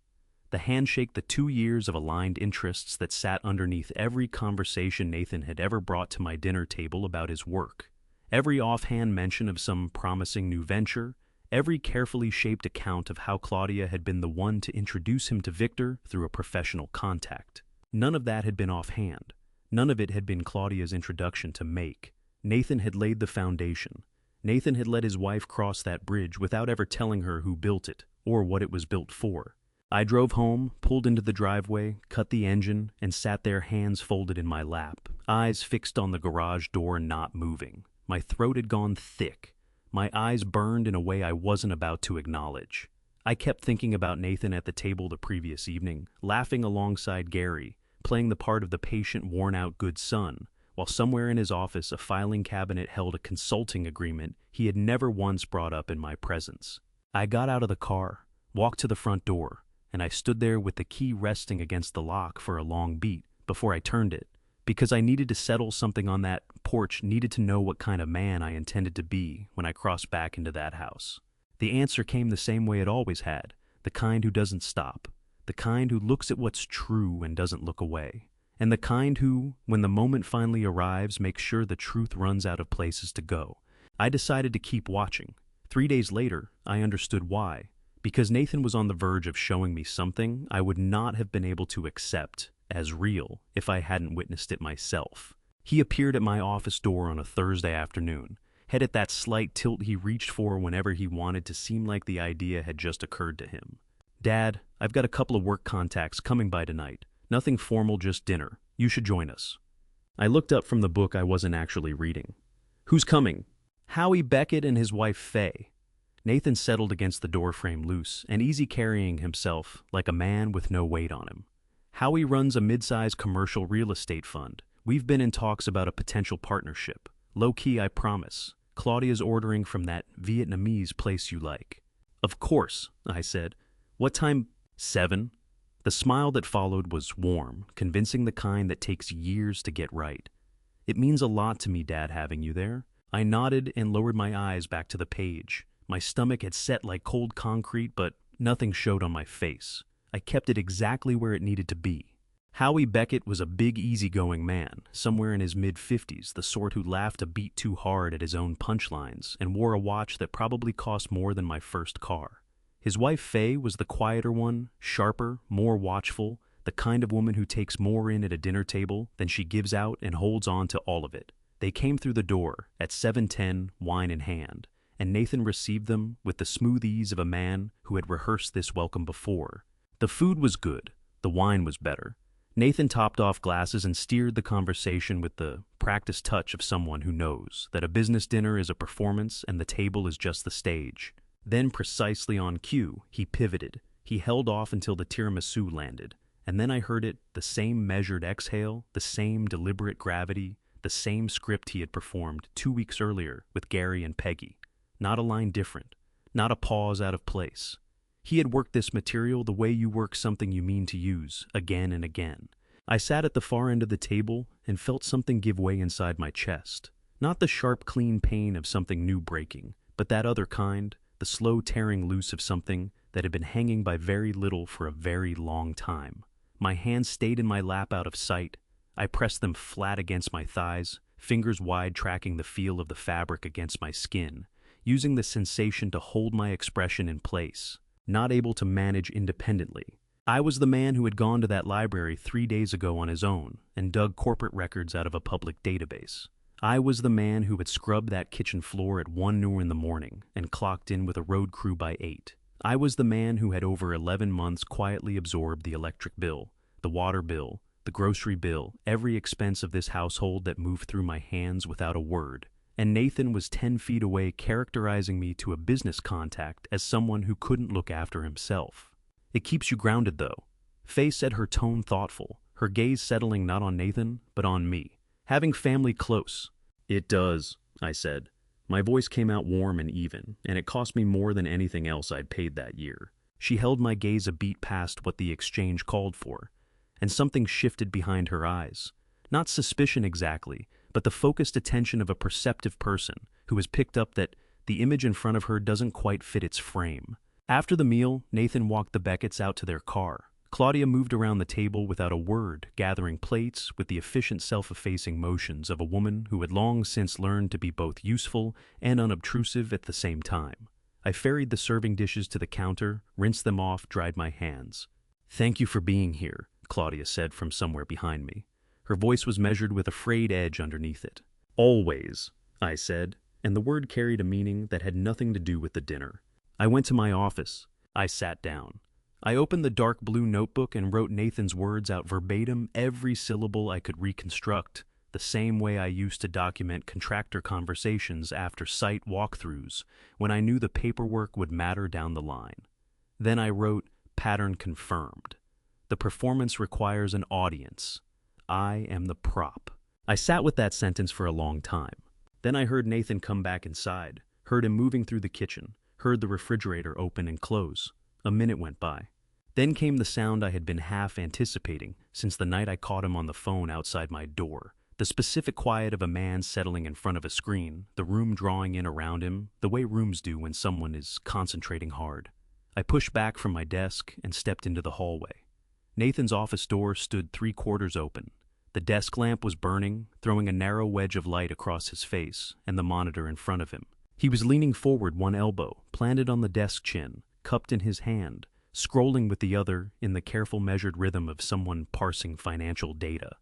The handshake, the 2 years of aligned interests that sat underneath every conversation Nathan had ever brought to my dinner table about his work. Every offhand mention of some promising new venture, every carefully shaped account of how Claudia had been the one to introduce him to Victor through a professional contact. None of that had been offhand. None of it had been Claudia's introduction to make. Nathan had laid the foundation. Nathan had let his wife cross that bridge without ever telling her who built it or what it was built for. I drove home, pulled into the driveway, cut the engine, and sat there, hands folded in my lap, eyes fixed on the garage door, not moving. My throat had gone thick. My eyes burned in a way I wasn't about to acknowledge. I kept thinking about Nathan at the table the previous evening, laughing alongside Gary, playing the part of the patient, worn-out good son, while somewhere in his office a filing cabinet held a consulting agreement he had never once brought up in my presence. I got out of the car, walked to the front door, and I stood there with the key resting against the lock for a long beat before I turned it, because I needed to settle something on that porch, needed to know what kind of man I intended to be when I crossed back into that house. The answer came the same way it always had, the kind who doesn't stop, the kind who looks at what's true and doesn't look away, and the kind who, when the moment finally arrives, makes sure the truth runs out of places to go. I decided to keep watching. 3 days later, I understood why. Because Nathan was on the verge of showing me something I would not have been able to accept as real if I hadn't witnessed it myself. He appeared at my office door on a Thursday afternoon, head at that slight tilt he reached for whenever he wanted to seem like the idea had just occurred to him. "Dad, I've got a couple of work contacts coming by tonight. Nothing formal, just dinner. You should join us." I looked up from the book I wasn't actually reading. "Who's coming?" "Howie Beckett and his wife Faye." Nathan settled against the doorframe, loose and easy carrying himself like a man with no weight on him. "Howie runs a mid-sized commercial real estate fund. We've been in talks about a potential partnership. Low-key, I promise. Claudia's ordering from that Vietnamese place you like." "Of course," I said. "What time?" "7. The smile that followed was warm, convincing, the kind that takes years to get right. "It means a lot to me, Dad, having you there." I nodded and lowered my eyes back to the page. My stomach had set like cold concrete, but nothing showed on my face. I kept it exactly where it needed to be. Howie Beckett was a big, easygoing man, somewhere in his mid-50s, the sort who laughed a beat too hard at his own punchlines and wore a watch that probably cost more than my first car. His wife Faye was the quieter one, sharper, more watchful, the kind of woman who takes more in at a dinner table than she gives out and holds on to all of it. They came through the door at 7:10, wine in hand, and Nathan received them with the smooth ease of a man who had rehearsed this welcome before. The food was good, the wine was better. Nathan topped off glasses and steered the conversation with the practiced touch of someone who knows that a business dinner is a performance and the table is just the stage. Then, precisely on cue, he pivoted. He held off until the tiramisu landed, and then I heard it, the same measured exhale, the same deliberate gravity, the same script he had performed 2 weeks earlier with Gary and Peggy. Not a line different, not a pause out of place. He had worked this material the way you work something you mean to use, again and again. I sat at the far end of the table and felt something give way inside my chest. Not the sharp, clean pain of something new breaking, but that other kind, the slow tearing loose of something that had been hanging by very little for a very long time. My hands stayed in my lap out of sight. I pressed them flat against my thighs, fingers wide tracking the feel of the fabric against my skin, using the sensation to hold my expression in place. Not able to manage independently. I was the man who had gone to that library 3 days ago on his own and dug corporate records out of a public database. I was the man who had scrubbed that kitchen floor at 1 in the morning and clocked in with a road crew by 8. I was the man who had over 11 months quietly absorbed the electric bill, the water bill, the grocery bill, every expense of this household that moved through my hands without a word. And Nathan was 10 feet away, characterizing me to a business contact as someone who couldn't look after himself. "It keeps you grounded, though." Faye said, her tone thoughtful, her gaze settling not on Nathan, but on me. "Having family close." "It does," I said. My voice came out warm and even, and it cost me more than anything else I'd paid that year. She held my gaze a beat past what the exchange called for, and something shifted behind her eyes. Not suspicion exactly, but the focused attention of a perceptive person who has picked up that the image in front of her doesn't quite fit its frame. After the meal, Nathan walked the Becketts out to their car. Claudia moved around the table without a word, gathering plates with the efficient self-effacing motions of a woman who had long since learned to be both useful and unobtrusive at the same time. I ferried the serving dishes to the counter, rinsed them off, dried my hands. "Thank you for being here," Claudia said from somewhere behind me. Her voice was measured with a frayed edge underneath it. "Always," I said, and the word carried a meaning that had nothing to do with the dinner. I went to my office. I sat down. I opened the dark blue notebook and wrote Nathan's words out verbatim, every syllable I could reconstruct, the same way I used to document contractor conversations after site walkthroughs, when I knew the paperwork would matter down the line. Then I wrote, "Pattern confirmed. The performance requires an audience. I am the prop." I sat with that sentence for a long time. Then I heard Nathan come back inside, heard him moving through the kitchen, heard the refrigerator open and close. A minute went by. Then came the sound I had been half anticipating since the night I caught him on the phone outside my door. The specific quiet of a man settling in front of a screen, the room drawing in around him, the way rooms do when someone is concentrating hard. I pushed back from my desk and stepped into the hallway. Nathan's office door stood 3/4 open. The desk lamp was burning, throwing a narrow wedge of light across his face and the monitor in front of him. He was leaning forward, one elbow planted on the desk chin, cupped in his hand, scrolling with the other in the careful measured rhythm of someone parsing financial data.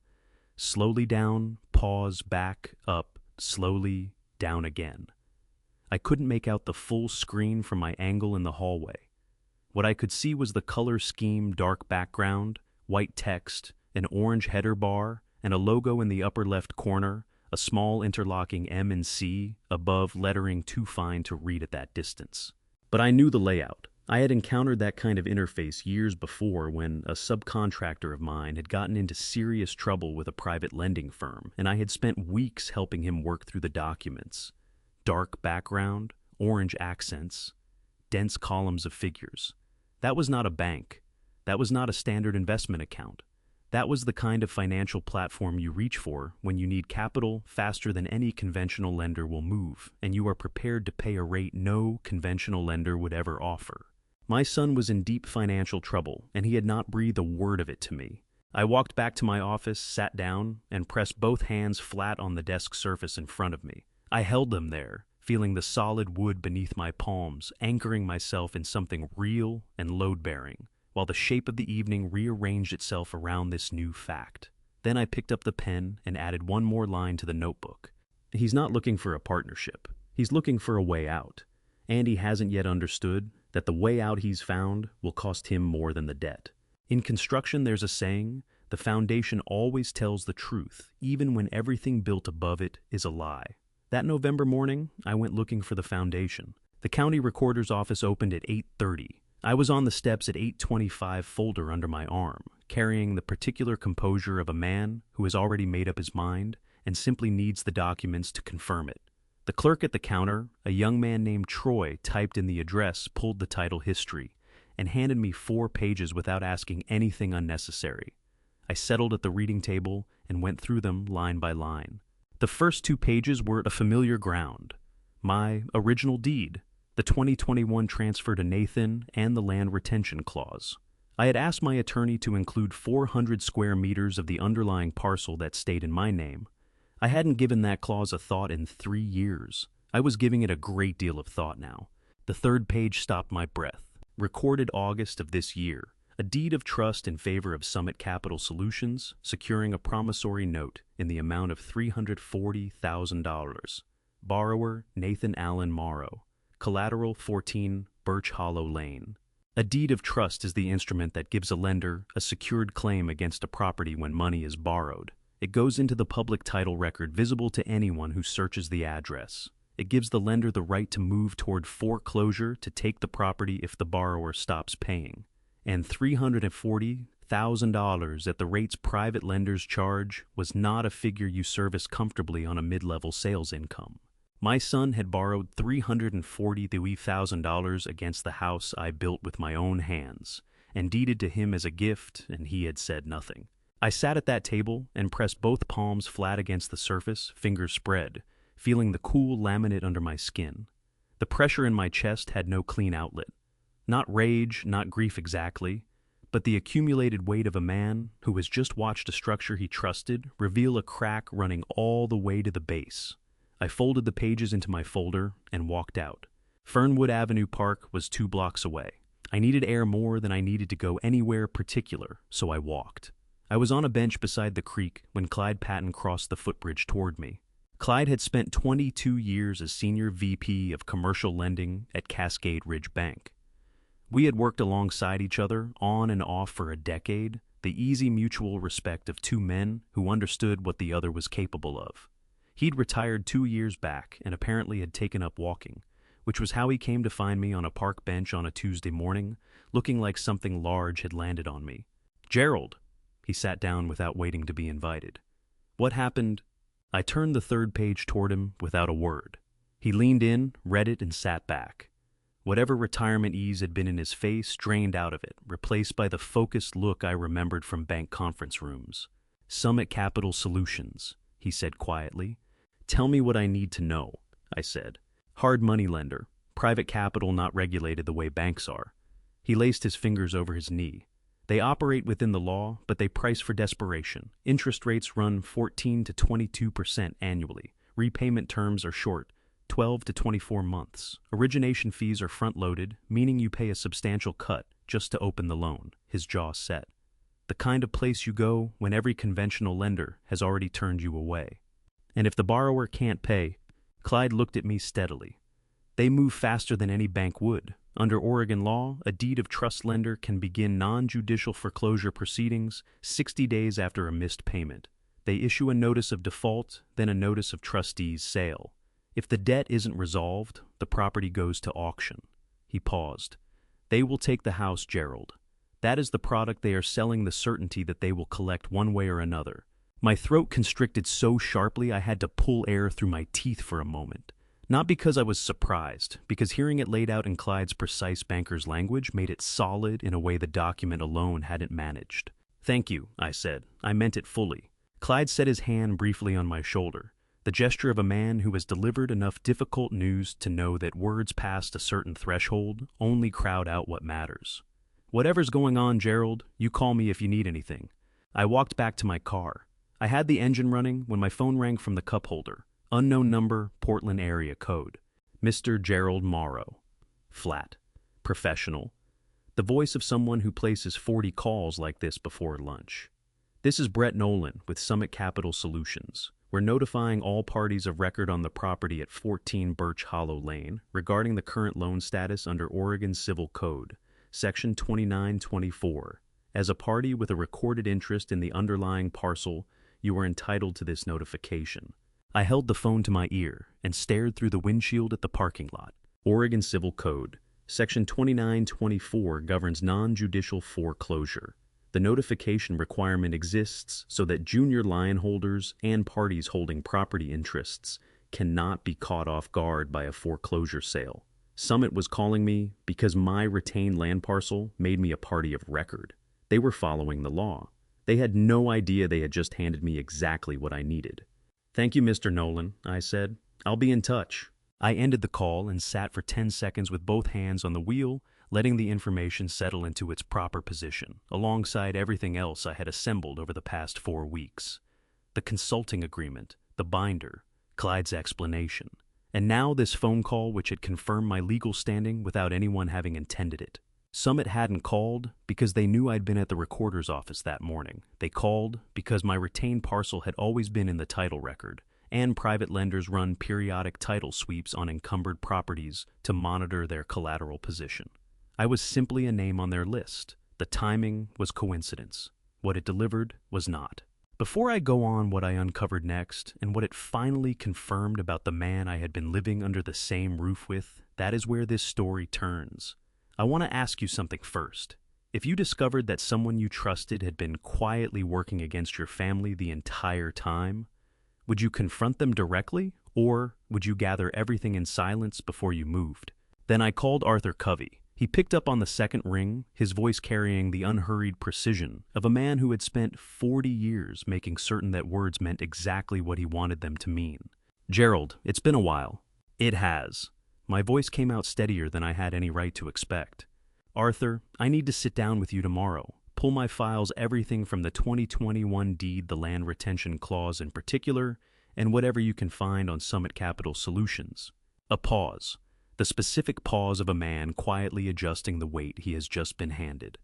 Slowly down, pause, back, up, slowly, down again. I couldn't make out the full screen from my angle in the hallway. What I could see was the color scheme, dark background, white text, an orange header bar, and a logo in the upper left corner, a small interlocking M and C, above lettering too fine to read at that distance. But I knew the layout. I had encountered that kind of interface years before when a subcontractor of mine had gotten into serious trouble with a private lending firm, and I had spent weeks helping him work through the documents. Dark background, orange accents, dense columns of figures. That was not a bank. That was not a standard investment account. That was the kind of financial platform you reach for when you need capital faster than any conventional lender will move, and you are prepared to pay a rate no conventional lender would ever offer. My son was in deep financial trouble, and he had not breathed a word of it to me. I walked back to my office, sat down, and pressed both hands flat on the desk surface in front of me. I held them there, feeling the solid wood beneath my palms, anchoring myself in something real and load-bearing, while the shape of the evening rearranged itself around this new fact. Then I picked up the pen and added one more line to the notebook. He's not looking for a partnership. He's looking for a way out. And he hasn't yet understood that the way out he's found will cost him more than the debt. In construction, there's a saying, the foundation always tells the truth, even when everything built above it is a lie. That November morning, I went looking for the foundation. The county recorder's office opened at 8:30. I was on the steps at 8:25, folder under my arm, carrying the particular composure of a man who has already made up his mind and simply needs the documents to confirm it. The clerk at the counter, a young man named Troy, typed in the address, pulled the title history, and handed me 4 pages without asking anything unnecessary. I settled at the reading table and went through them line by line. The first 2 pages were a familiar ground. My original deed, the 2021 transfer to Nathan, and the land retention clause. I had asked my attorney to include 400 square meters of the underlying parcel that stayed in my name. I hadn't given that clause a thought in 3 years. I was giving it a great deal of thought now. The 3rd page stopped my breath. Recorded August of this year. A deed of trust in favor of Summit Capital Solutions, securing a promissory note in the amount of $340,000. Borrower, Nathan Allen Morrow. Collateral, 14 Birch Hollow Lane. A deed of trust is the instrument that gives a lender a secured claim against a property when money is borrowed. It goes into the public title record, visible to anyone who searches the address. It gives the lender the right to move toward foreclosure to take the property if the borrower stops paying. And $340,000 at the rates private lenders charge was not a figure you service comfortably on a mid-level sales income. My son had borrowed $340,000 against the house I built with my own hands, and deeded to him as a gift, and he had said nothing. I sat at that table and pressed both palms flat against the surface, fingers spread, feeling the cool laminate under my skin. The pressure in my chest had no clean outlet. Not rage, not grief exactly, but the accumulated weight of a man who has just watched a structure he trusted reveal a crack running all the way to the base. I folded the pages into my folder and walked out. Fernwood Avenue Park was 2 blocks away. I needed air more than I needed to go anywhere particular, so I walked. I was on a bench beside the creek when Clyde Patton crossed the footbridge toward me. Clyde had spent 22 years as Senior VP of Commercial Lending at Cascade Ridge Bank. We had worked alongside each other, on and off for a decade, the easy mutual respect of 2 men who understood what the other was capable of. He'd retired 2 years back and apparently had taken up walking, which was how he came to find me on a park bench on a Tuesday morning, looking like something large had landed on me. "Gerald," he sat down without waiting to be invited. "What happened?" I turned the 3rd page toward him without a word. He leaned in, read it, and sat back. Whatever retirement ease had been in his face drained out of it, replaced by the focused look I remembered from bank conference rooms. "Summit Capital Solutions," he said quietly. "Tell me what I need to know," I said. "Hard money lender, private capital not regulated the way banks are." He laced his fingers over his knee. They operate within the law, but they price for desperation. Interest rates run 14 to 22% annually. Repayment terms are short, 12 to 24 months. Origination fees are front-loaded, meaning you pay a substantial cut just to open the loan. His jaw set. The kind of place you go when every conventional lender has already turned you away. And if the borrower can't pay, Clyde looked at me steadily. They move faster than any bank would. Under Oregon law, a deed of trust lender can begin non-judicial foreclosure proceedings 60 days after a missed payment. They issue a notice of default, then a notice of trustee's sale. If the debt isn't resolved, the property goes to auction. He paused. They will take the house, Gerald. That is the product they are selling, the certainty that they will collect one way or another. My throat constricted so sharply I had to pull air through my teeth for a moment. Not because I was surprised, because hearing it laid out in Clyde's precise banker's language made it solid in a way the document alone hadn't managed. "Thank you," I said. I meant it fully. Clyde set his hand briefly on my shoulder, the gesture of a man who has delivered enough difficult news to know that words past a certain threshold only crowd out what matters. "Whatever's going on, Gerald, you call me if you need anything." I walked back to my car. I had the engine running when my phone rang from the cup holder. Unknown number, Portland area code. Mr. Gerald Morrow. Flat. Professional. The voice of someone who places 40 calls like this before lunch. "This is Brett Nolan with Summit Capital Solutions. We're notifying all parties of record on the property at 14 Birch Hollow Lane regarding the current loan status under Oregon Civil Code, Section 2924. As a party with a recorded interest in the underlying parcel, you are entitled to this notification." I held the phone to my ear and stared through the windshield at the parking lot. Oregon Civil Code, Section 2924 governs non-judicial foreclosure. The notification requirement exists so that junior lien holders and parties holding property interests cannot be caught off guard by a foreclosure sale. Summit was calling me because my retained land parcel made me a party of record. They were following the law. They had no idea they had just handed me exactly what I needed. "Thank you, Mr. Nolan," I said. "I'll be in touch." I ended the call and sat for 10 seconds with both hands on the wheel, letting the information settle into its proper position, alongside everything else I had assembled over the past 4 weeks. The consulting agreement, the binder, Clyde's explanation, and now this phone call which had confirmed my legal standing without anyone having intended it. Summit hadn't called because they knew I'd been at the recorder's office that morning. They called because my retained parcel had always been in the title record, and private lenders run periodic title sweeps on encumbered properties to monitor their collateral position. I was simply a name on their list. The timing was coincidence. What it delivered was not. Before I go on what I uncovered next and what it finally confirmed about the man I had been living under the same roof with, that is where this story turns. I want to ask you something first. If you discovered that someone you trusted had been quietly working against your family the entire time, would you confront them directly, or would you gather everything in silence before you moved? Then I called Arthur Covey. He picked up on the second ring, his voice carrying the unhurried precision of a man who had spent 40 years making certain that words meant exactly what he wanted them to mean. "Gerald, it's been a while." "It has." My voice came out steadier than I had any right to expect. "Arthur, I need to sit down with you tomorrow. Pull my files, everything from the 2021 deed, the land retention clause in particular, and whatever you can find on Summit Capital Solutions." A pause. The specific pause of a man quietly adjusting the weight he has just been handed.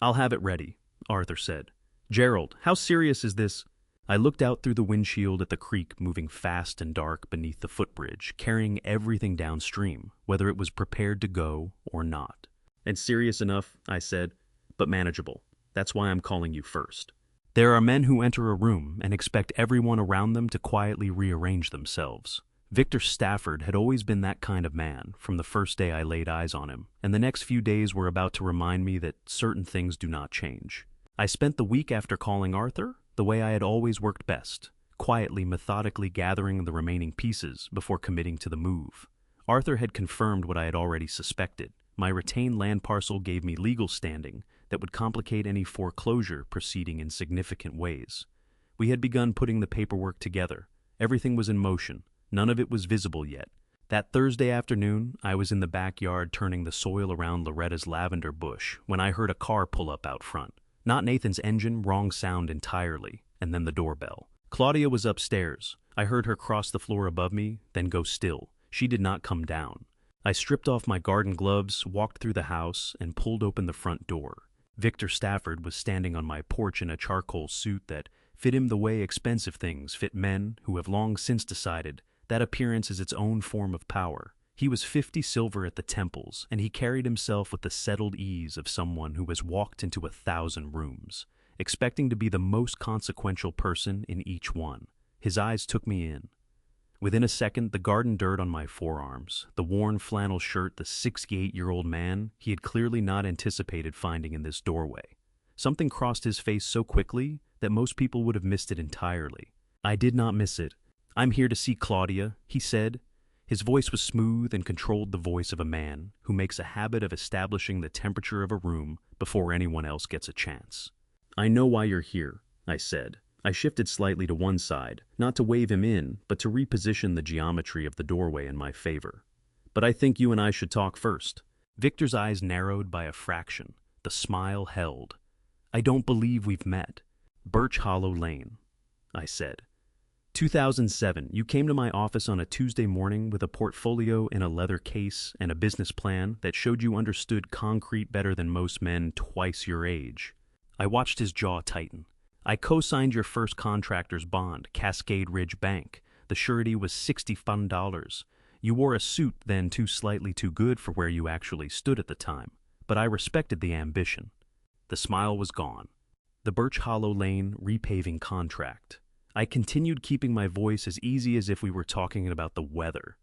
"I'll have it ready," Arthur said. "Gerald, how serious is this?" I looked out through the windshield at the creek moving fast and dark beneath the footbridge, carrying everything downstream, whether it was prepared to go or not. "It's serious enough," I said, "but manageable. That's why I'm calling you first." There are men who enter a room and expect everyone around them to quietly rearrange themselves. Victor Stafford had always been that kind of man from the first day I laid eyes on him, and the next few days were about to remind me that certain things do not change. I spent the week after calling Arthur the way I had always worked best, quietly, methodically gathering the remaining pieces before committing to the move. Arthur had confirmed what I had already suspected. My retained land parcel gave me legal standing that would complicate any foreclosure proceeding in significant ways. We had begun putting the paperwork together. Everything was in motion. None of it was visible yet, That Thursday afternoon, I was in the backyard turning the soil around Loretta's lavender bush when I heard a car pull up out front. Not Nathan's engine, wrong sound entirely, and then the doorbell. Claudia was upstairs. I heard her cross the floor above me, then go still. She did not come down. I stripped off my garden gloves, walked through the house, and pulled open the front door. Victor Stafford was standing on my porch in a charcoal suit that fit him the way expensive things fit men who have long since decided that appearance is its own form of power. He was 50 silver at the temples, and he carried himself with the settled ease of someone who has walked into 1,000 rooms, expecting to be the most consequential person in each one. His eyes took me in. Within a second, the garden dirt on my forearms, the worn flannel shirt the 68-year-old man he had clearly not anticipated finding in this doorway. Something crossed his face so quickly that most people would have missed it entirely. I did not miss it. "I'm here to see Claudia," he said. His voice was smooth and controlled the voice of a man who makes a habit of establishing the temperature of a room before anyone else gets a chance. "I know why you're here," I said. I shifted slightly to one side, not to wave him in, but to reposition the geometry of the doorway in my favor. "But I think you and I should talk first." Victor's eyes narrowed by a fraction. The smile held. "I don't believe we've met." "Birch Hollow Lane," I said. 2007, you came to my office on a Tuesday morning with a portfolio in a leather case and a business plan that showed you understood concrete better than most men twice your age. I watched his jaw tighten. "I co-signed your first contractor's bond, Cascade Ridge Bank. The surety was $60 fun. You wore a suit then slightly too good for where you actually stood at the time, but I respected the ambition." The smile was gone. "The Birch Hollow Lane repaving contract." I continued, keeping my voice as easy as if we were talking about the weather.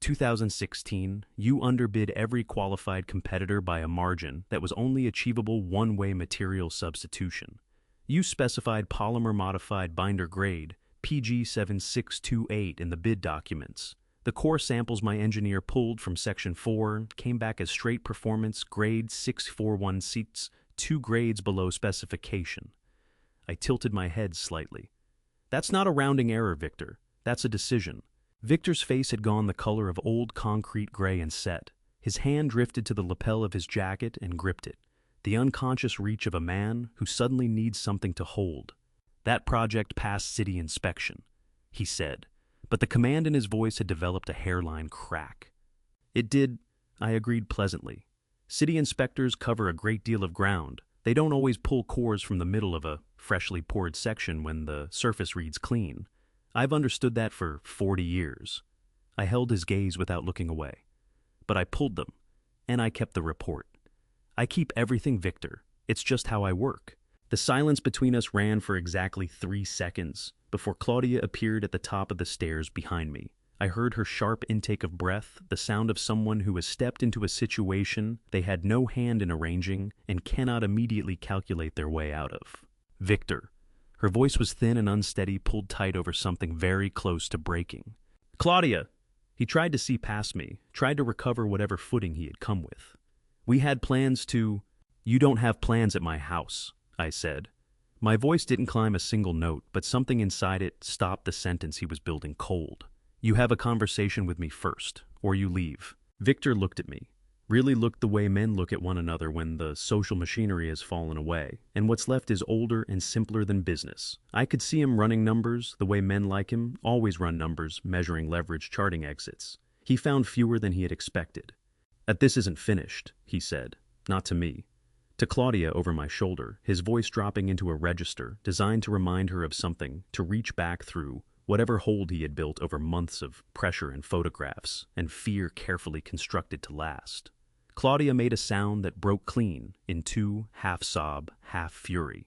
2016, you underbid every qualified competitor by a margin that was only achievable one-way material substitution. You specified polymer-modified binder grade, PG7628, in the bid documents. The core samples my engineer pulled from Section 4 came back as straight performance grade 641 seats, 2 grades below specification. I tilted my head slightly. "That's not a rounding error, Victor. That's a decision." Victor's face had gone the color of old concrete gray and set. His hand drifted to the lapel of his jacket and gripped it. The unconscious reach of a man who suddenly needs something to hold. "That project passed city inspection," he said, but the command in his voice had developed a hairline crack. "It did," I agreed pleasantly. "City inspectors cover a great deal of ground. They don't always pull cores from the middle of a freshly poured section when the surface reads clean. I've understood that for 40 years. I held his gaze without looking away. "But I pulled them, and I kept the report. I keep everything, Victor. It's just how I work." The silence between us ran for exactly 3 seconds before Claudia appeared at the top of the stairs behind me. I heard her sharp intake of breath, the sound of someone who has stepped into a situation they had no hand in arranging and cannot immediately calculate their way out of. "Victor." Her voice was thin and unsteady, pulled tight over something very close to breaking. "Claudia." He tried to see past me, tried to recover whatever footing he had come with. "We had plans to—" "You don't have plans at my house," I said. My voice didn't climb a single note, but something inside it stopped the sentence he was building cold. "You have a conversation with me first, or you leave." Victor looked at me. Really looked the way men look at one another when the social machinery has fallen away, and what's left is older and simpler than business. I could see him running numbers the way men like him always run numbers, measuring leverage charting exits. He found fewer than he had expected. "This isn't finished," he said. Not to me. To Claudia over my shoulder, his voice dropping into a register designed to remind her of something, to reach back through whatever hold he had built over months of pressure and photographs, and fear carefully constructed to last. Claudia made a sound that broke clean in 2, half sob, half fury,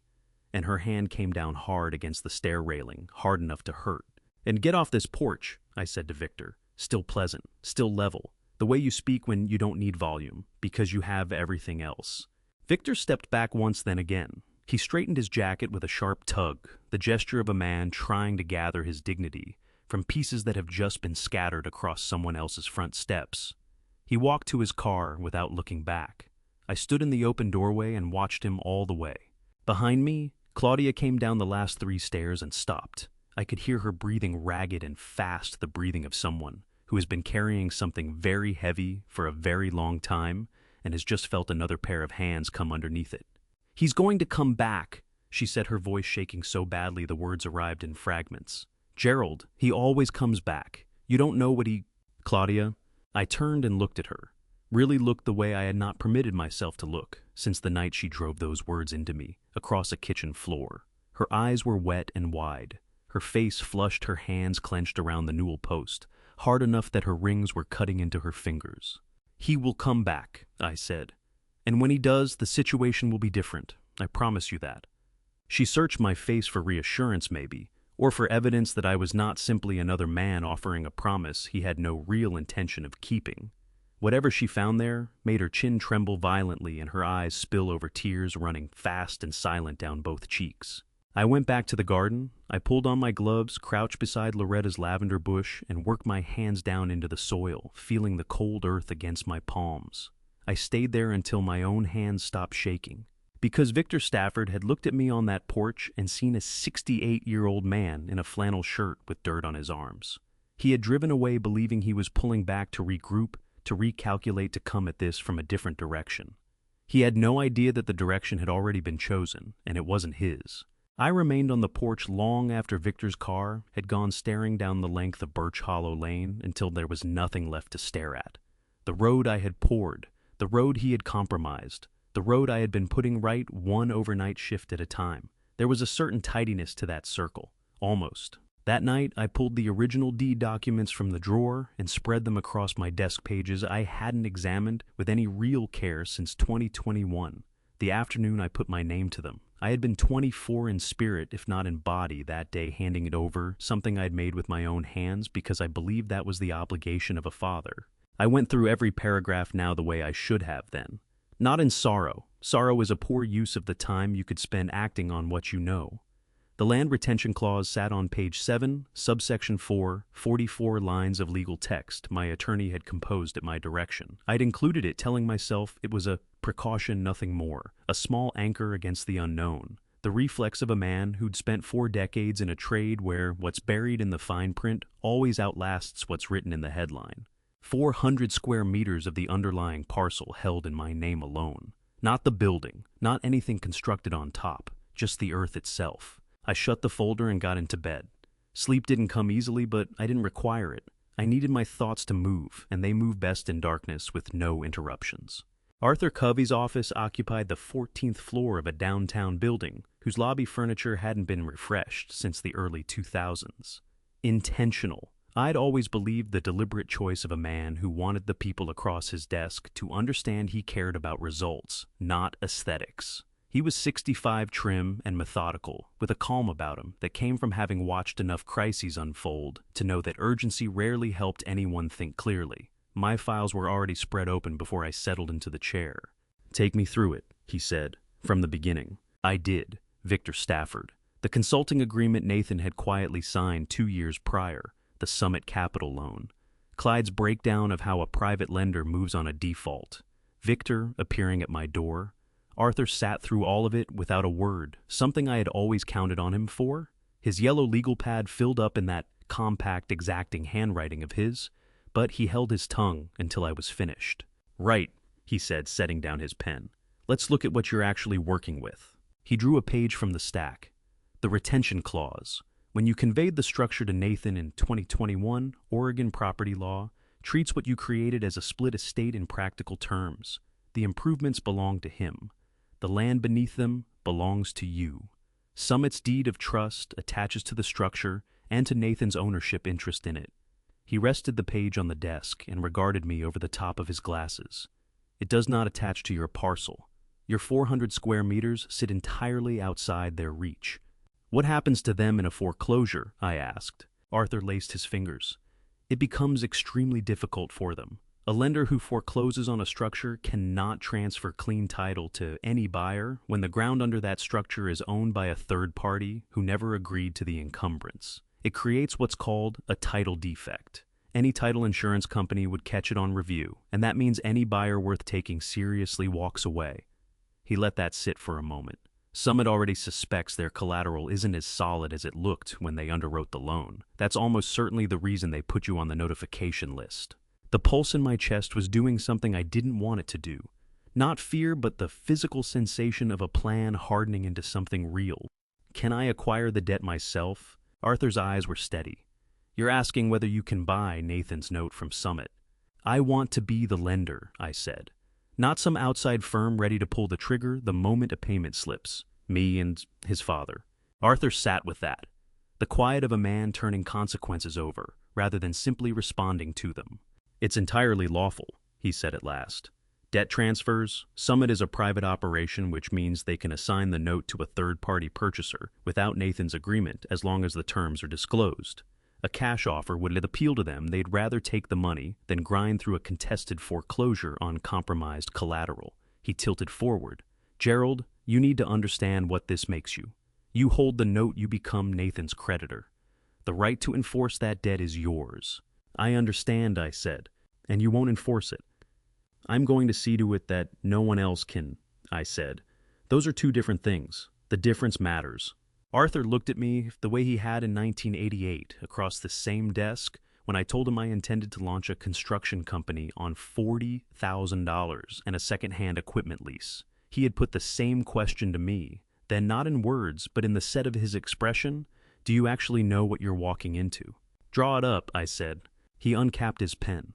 and her hand came down hard against the stair railing, hard enough to hurt. "And get off this porch," I said to Victor, still pleasant, still level, the way you speak when you don't need volume, because you have everything else. Victor stepped back once, then again. He straightened his jacket with a sharp tug, the gesture of a man trying to gather his dignity from pieces that have just been scattered across someone else's front steps. He walked to his car without looking back. I stood in the open doorway and watched him all the way. Behind me, Claudia came down the last 3 stairs and stopped. I could hear her breathing ragged and fast, the breathing of someone who has been carrying something very heavy for a very long time and has just felt another pair of hands come underneath it. "He's going to come back," she said, her voice shaking so badly the words arrived in fragments. "Gerald, he always comes back. You don't know what he—" "Claudia." I turned and looked at her. Really looked the way I had not permitted myself to look since the night she drove those words into me, across a kitchen floor. Her eyes were wet and wide. Her face flushed, her hands clenched around the newel post, hard enough that her rings were cutting into her fingers. "He will come back," I said. "And when he does, the situation will be different. I promise you that." She searched my face for reassurance, maybe, or for evidence that I was not simply another man offering a promise he had no real intention of keeping. Whatever she found there made her chin tremble violently and her eyes spill over, tears running fast and silent down both cheeks. I went back to the garden. I pulled on my gloves, crouched beside Loretta's lavender bush, and worked my hands down into the soil, feeling the cold earth against my palms. I stayed there until my own hands stopped shaking. Because Victor Stafford had looked at me on that porch and seen a 68-year-old man in a flannel shirt with dirt on his arms. He had driven away believing he was pulling back to regroup, to recalculate, to come at this from a different direction. He had no idea that the direction had already been chosen, and it wasn't his. I remained on the porch long after Victor's car had gone, staring down the length of Birch Hollow Lane until there was nothing left to stare at. The road I had poured, the road he had compromised, the road I had been putting right one overnight shift at a time. There was a certain tidiness to that circle, almost. That night, I pulled the original deed documents from the drawer and spread them across my desk, pages I hadn't examined with any real care since 2021. The afternoon I put my name to them. I had been 24 in spirit, if not in body, that day, handing it over, something I'd made with my own hands because I believed that was the obligation of a father. I went through every paragraph now the way I should have then. Not in sorrow. Sorrow is a poor use of the time you could spend acting on what you know. The land retention clause sat on page 7, subsection 4, 44 lines of legal text my attorney had composed at my direction. I'd included it, telling myself it was a precaution, nothing more, a small anchor against the unknown, the reflex of a man who'd spent 4 decades in a trade where what's buried in the fine print always outlasts what's written in the headline. 400 square meters of the underlying parcel held in my name alone. Not the building, not anything constructed on top, just the earth itself. I shut the folder and got into bed. Sleep didn't come easily, but I didn't require it. I needed my thoughts to move, and they move best in darkness with no interruptions. Arthur Covey's office occupied the 14th floor of a downtown building whose lobby furniture hadn't been refreshed since the early 2000s. Intentional. I'd always believed the deliberate choice of a man who wanted the people across his desk to understand he cared about results, not aesthetics. He was 65, trim and methodical, with a calm about him that came from having watched enough crises unfold to know that urgency rarely helped anyone think clearly. My files were already spread open before I settled into the chair. "Take me through it," he said, "from the beginning." I did. Victor Stafford. The consulting agreement Nathan had quietly signed 2 years prior, the Summit Capital loan. Clyde's breakdown of how a private lender moves on a default. Victor appearing at my door. Arthur sat through all of it without a word, something I had always counted on him for. His yellow legal pad filled up in that compact, exacting handwriting of his, but he held his tongue until I was finished. "Right," he said, setting down his pen. "Let's look at what you're actually working with." He drew a page from the stack. The retention clause. When you conveyed the structure to Nathan in 2021, Oregon property law treats what you created as a split estate in practical terms. The improvements belong to him. The land beneath them belongs to you. Summit's deed of trust attaches to the structure and to Nathan's ownership interest in it. He rested the page on the desk and regarded me over the top of his glasses. "It does not attach to your parcel. Your 400 square meters sit entirely outside their reach." "What happens to them in a foreclosure?" I asked. Arthur laced his fingers. "It becomes extremely difficult for them. A lender who forecloses on a structure cannot transfer clean title to any buyer when the ground under that structure is owned by a third party who never agreed to the encumbrance. It creates what's called a title defect. Any title insurance company would catch it on review, and that means any buyer worth taking seriously walks away." He let that sit for a moment. Summit already suspects their collateral isn't as solid as it looked when they underwrote the loan. That's almost certainly the reason they put you on the notification list. The pulse in my chest was doing something I didn't want it to do. Not fear, but the physical sensation of a plan hardening into something real. Can I acquire the debt myself? Arthur's eyes were steady. You're asking whether you can buy Nathan's note from Summit. I want to be the lender, I said. Not some outside firm ready to pull the trigger the moment a payment slips. Me and his father. Arthur sat with that. The quiet of a man turning consequences over, rather than simply responding to them. It's entirely lawful, he said at last. Debt transfers, Summit is a private operation, which means they can assign the note to a third-party purchaser without Nathan's agreement as long as the terms are disclosed. A cash offer would appeal to them. They'd rather take the money than grind through a contested foreclosure on compromised collateral. He tilted forward. Gerald, you need to understand what this makes you. You hold the note, you become Nathan's creditor. The right to enforce that debt is yours. I understand, I said, and you won't enforce it. I'm going to see to it that no one else can, I said. Those are two different things. The difference matters. Arthur looked at me the way he had in 1988 across the same desk when I told him I intended to launch a construction company on $40,000 and a second-hand equipment lease. He had put the same question to me, then not in words, but in the set of his expression. Do you actually know what you're walking into? Draw it up, I said. He uncapped his pen.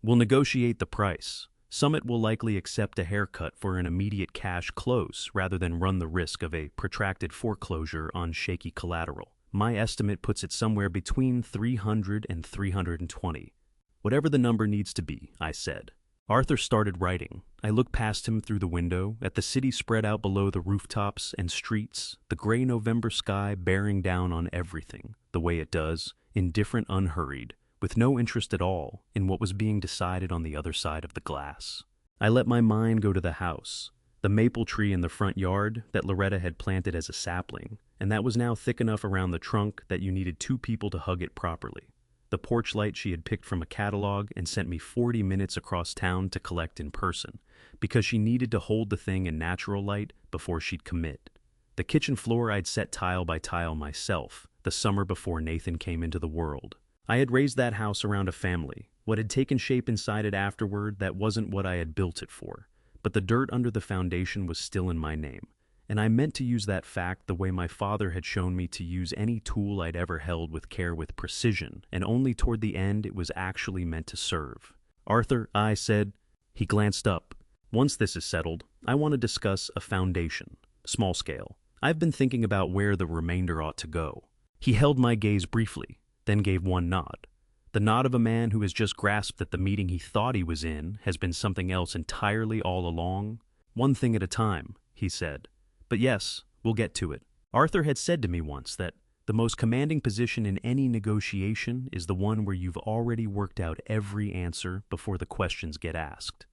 We'll negotiate the price. Summit will likely accept a haircut for an immediate cash close rather than run the risk of a protracted foreclosure on shaky collateral. My estimate puts it somewhere between 300 and 320. Whatever the number needs to be, I said. Arthur started writing. I looked past him through the window at the city spread out below the rooftops and streets, the gray November sky bearing down on everything, the way it does, indifferent, unhurried, with no interest at all in what was being decided on the other side of the glass. I let my mind go to the house, the maple tree in the front yard that Loretta had planted as a sapling, and that was now thick enough around the trunk that you needed two people to hug it properly. The porch light she had picked from a catalog and sent me 40 minutes across town to collect in person, because she needed to hold the thing in natural light before she'd commit. The kitchen floor I'd set tile by tile myself, the summer before Nathan came into the world. I had raised that house around a family. What had taken shape inside it afterward, that wasn't what I had built it for. But the dirt under the foundation was still in my name. And I meant to use that fact the way my father had shown me to use any tool I'd ever held with care, with precision, and only toward the end it was actually meant to serve. Arthur, I said. He glanced up. Once this is settled, I want to discuss a foundation, small scale. I've been thinking about where the remainder ought to go. He held my gaze briefly, then gave one nod. The nod of a man who has just grasped that the meeting he thought he was in has been something else entirely all along. One thing at a time, he said. But yes, we'll get to it. Arthur had said to me once that the most commanding position in any negotiation is the one where you've already worked out every answer before the questions get asked.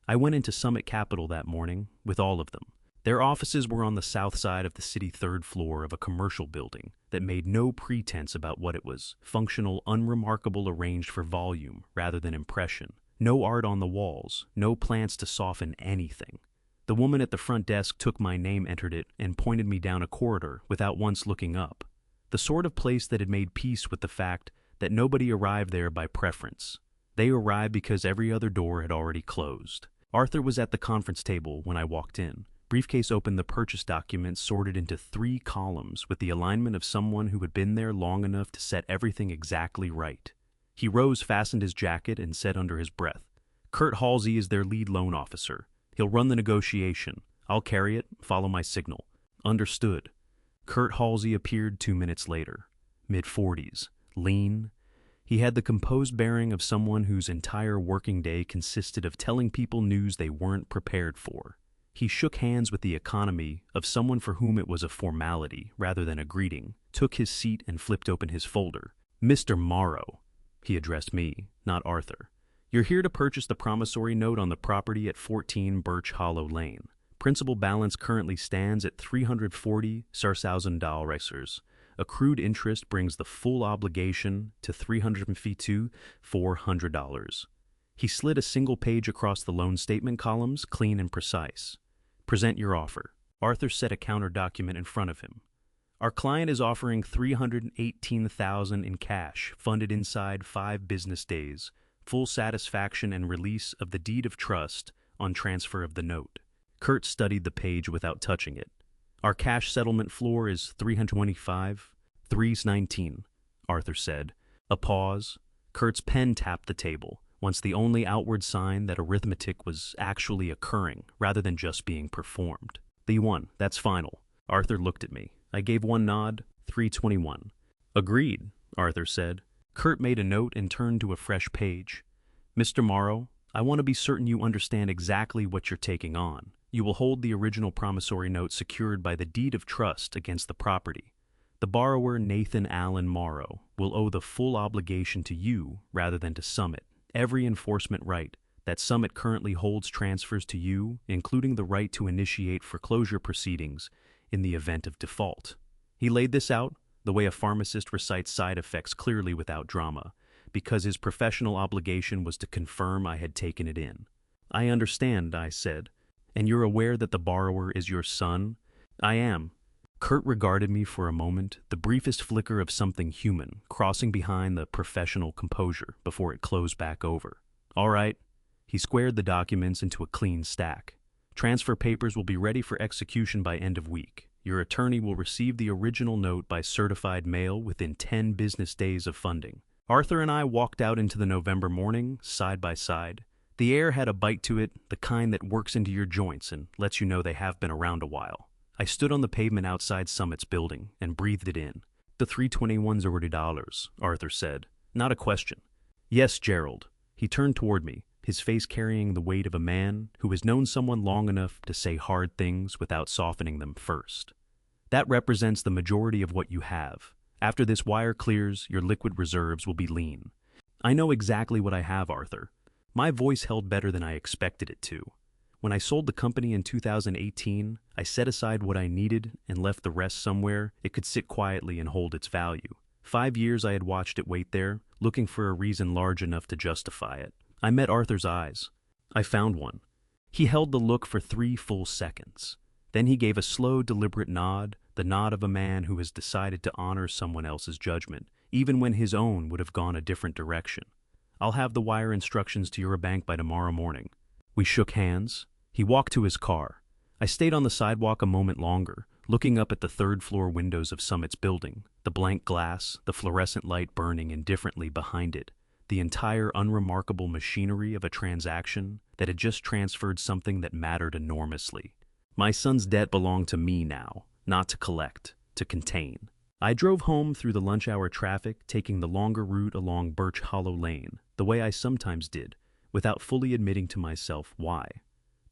I went into Summit Capital that morning with all of them. Their offices were on the south side of the city third floor of a commercial building that made no pretense about what it was. Functional, unremarkable, arranged for volume rather than impression. No art on the walls, no plants to soften anything. The woman at the front desk took my name, entered it, and pointed me down a corridor without once looking up. The sort of place that had made peace with the fact that nobody arrived there by preference. They arrived because every other door had already closed. Arthur was at the conference table when I walked in. Briefcase opened, the purchase documents sorted into 3 columns with the alignment of someone who had been there long enough to set everything exactly right. He rose, fastened his jacket, and said under his breath, Kurt Halsey is their lead loan officer. He'll run the negotiation. I'll carry it. Follow my signal. Understood. Kurt Halsey appeared 2 minutes later. Mid-40s. Lean. He had the composed bearing of someone whose entire working day consisted of telling people news they weren't prepared for. He shook hands with the economy of someone for whom it was a formality rather than a greeting, took his seat and flipped open his folder. Mr. Morrow, he addressed me, not Arthur. You're here to purchase the promissory note on the property at 14 Birch Hollow Lane. Principal balance currently stands at $340,000. Accrued interest brings the full obligation to $352,400. He slid a single page across the loan statement columns, clean and precise. Present your offer. Arthur set a counter document in front of him. Our client is offering $318,000 in cash, funded inside 5 business days, full satisfaction and release of the deed of trust on transfer of the note. Kurt studied the page without touching it. Our cash settlement floor is $325, $319, Arthur said. A pause. Kurt's pen tapped the table, once the only outward sign that arithmetic was actually occurring rather than just being performed. The one, that's final. Arthur looked at me. I gave one nod, 321. Agreed, Arthur said. Kurt made a note and turned to a fresh page. Mr. Morrow, I want to be certain you understand exactly what you're taking on. You will hold the original promissory note secured by the deed of trust against the property. The borrower, Nathan Allen Morrow, will owe the full obligation to you rather than to Summit. Every enforcement right that Summit currently holds transfers to you, including the right to initiate foreclosure proceedings in the event of default. He laid this out the way a pharmacist recites side effects clearly without drama, because his professional obligation was to confirm I had taken it in. I understand, I said. And you're aware that the borrower is your son? I am. Kurt regarded me for a moment, the briefest flicker of something human, crossing behind the professional composure before it closed back over. All right. He squared the documents into a clean stack. Transfer papers will be ready for execution by end of week. Your attorney will receive the original note by certified mail within 10 business days of funding. Arthur and I walked out into the November morning, side by side. The air had a bite to it, the kind that works into your joints and lets you know they have been around a while. I stood on the pavement outside Summit's building and breathed it in. The 321's already dollars, Arthur said. Not a question. Yes, Gerald. He turned toward me, his face carrying the weight of a man who has known someone long enough to say hard things without softening them first. That represents the majority of what you have. After this wire clears, your liquid reserves will be lean. I know exactly what I have, Arthur. My voice held better than I expected it to. When I sold the company in 2018, I set aside what I needed and left the rest somewhere it could sit quietly and hold its value. 5 years I had watched it wait there, looking for a reason large enough to justify it. I met Arthur's eyes. I found one. He held the look for 3 full seconds. Then he gave a slow, deliberate nod, the nod of a man who has decided to honor someone else's judgment, even when his own would have gone a different direction. I'll have the wire instructions to your bank by tomorrow morning. We shook hands. He walked to his car. I stayed on the sidewalk a moment longer, looking up at the 3rd-floor windows of Summit's building, the blank glass, the fluorescent light burning indifferently behind it, the entire unremarkable machinery of a transaction that had just transferred something that mattered enormously. My son's debt belonged to me now, not to collect, to contain. I drove home through the lunch-hour traffic, taking the longer route along Birch Hollow Lane, the way I sometimes did, without fully admitting to myself why.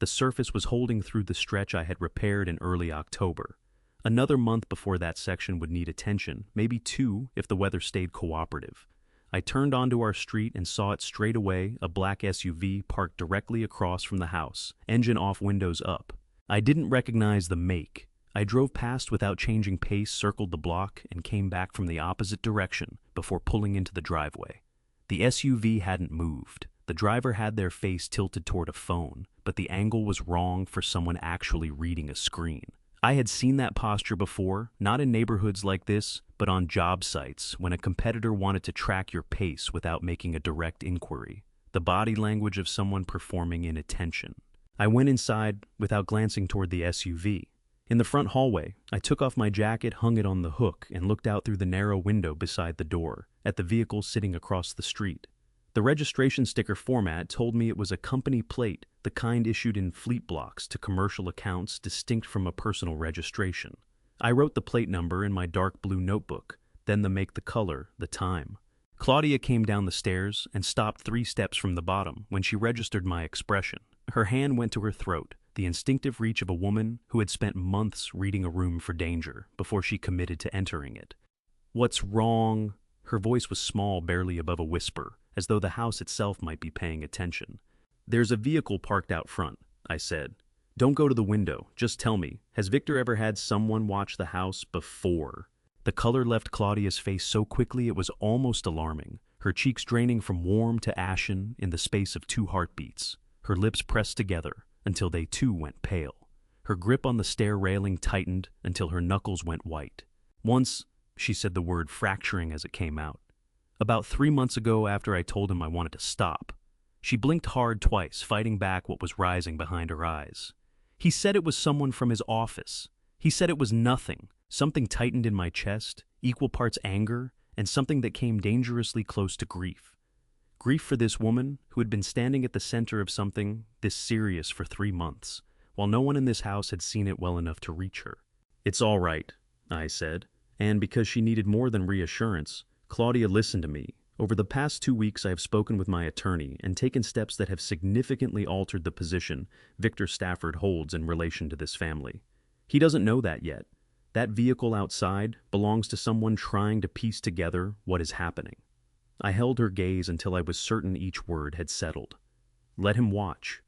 The surface was holding through the stretch I had repaired in early October. Another month before that section would need attention, maybe 2 if the weather stayed cooperative. I turned onto our street and saw it straight away, a black SUV parked directly across from the house, engine off, windows up. I didn't recognize the make. I drove past without changing pace, circled the block, and came back from the opposite direction before pulling into the driveway. The SUV hadn't moved. The driver had their face tilted toward a phone, but the angle was wrong for someone actually reading a screen. I had seen that posture before, not in neighborhoods like this, but on job sites when a competitor wanted to track your pace without making a direct inquiry. The body language of someone performing inattention. I went inside without glancing toward the SUV. In the front hallway, I took off my jacket, hung it on the hook, and looked out through the narrow window beside the door, at the vehicle sitting across the street. The registration sticker format told me it was a company plate, the kind issued in fleet blocks to commercial accounts distinct from a personal registration. I wrote the plate number in my dark blue notebook, then the make, the color, the time. Claudia came down the stairs and stopped 3 steps from the bottom when she registered my expression. Her hand went to her throat, the instinctive reach of a woman who had spent months reading a room for danger before she committed to entering it. What's wrong? Her voice was small, barely above a whisper, as though the house itself might be paying attention. There's a vehicle parked out front, I said. Don't go to the window, just tell me, has Victor ever had someone watch the house before? The color left Claudia's face so quickly it was almost alarming, her cheeks draining from warm to ashen in the space of 2 heartbeats, her lips pressed together until they too went pale. Her grip on the stair railing tightened until her knuckles went white. Once, she said the word fracturing as it came out. About 3 months ago, after I told him I wanted to stop. She blinked hard twice, fighting back what was rising behind her eyes. He said it was someone from his office. He said it was nothing. Something tightened in my chest, equal parts anger, and something that came dangerously close to grief. Grief for this woman who had been standing at the center of something this serious for 3 months, while no one in this house had seen it well enough to reach her. "It's all right," I said, and because she needed more than reassurance, Claudia listened to me. Over the past 2 weeks, I have spoken with my attorney and taken steps that have significantly altered the position Victor Stafford holds in relation to this family. He doesn't know that yet. That vehicle outside belongs to someone trying to piece together what is happening. I held her gaze until I was certain each word had settled. Let him watch.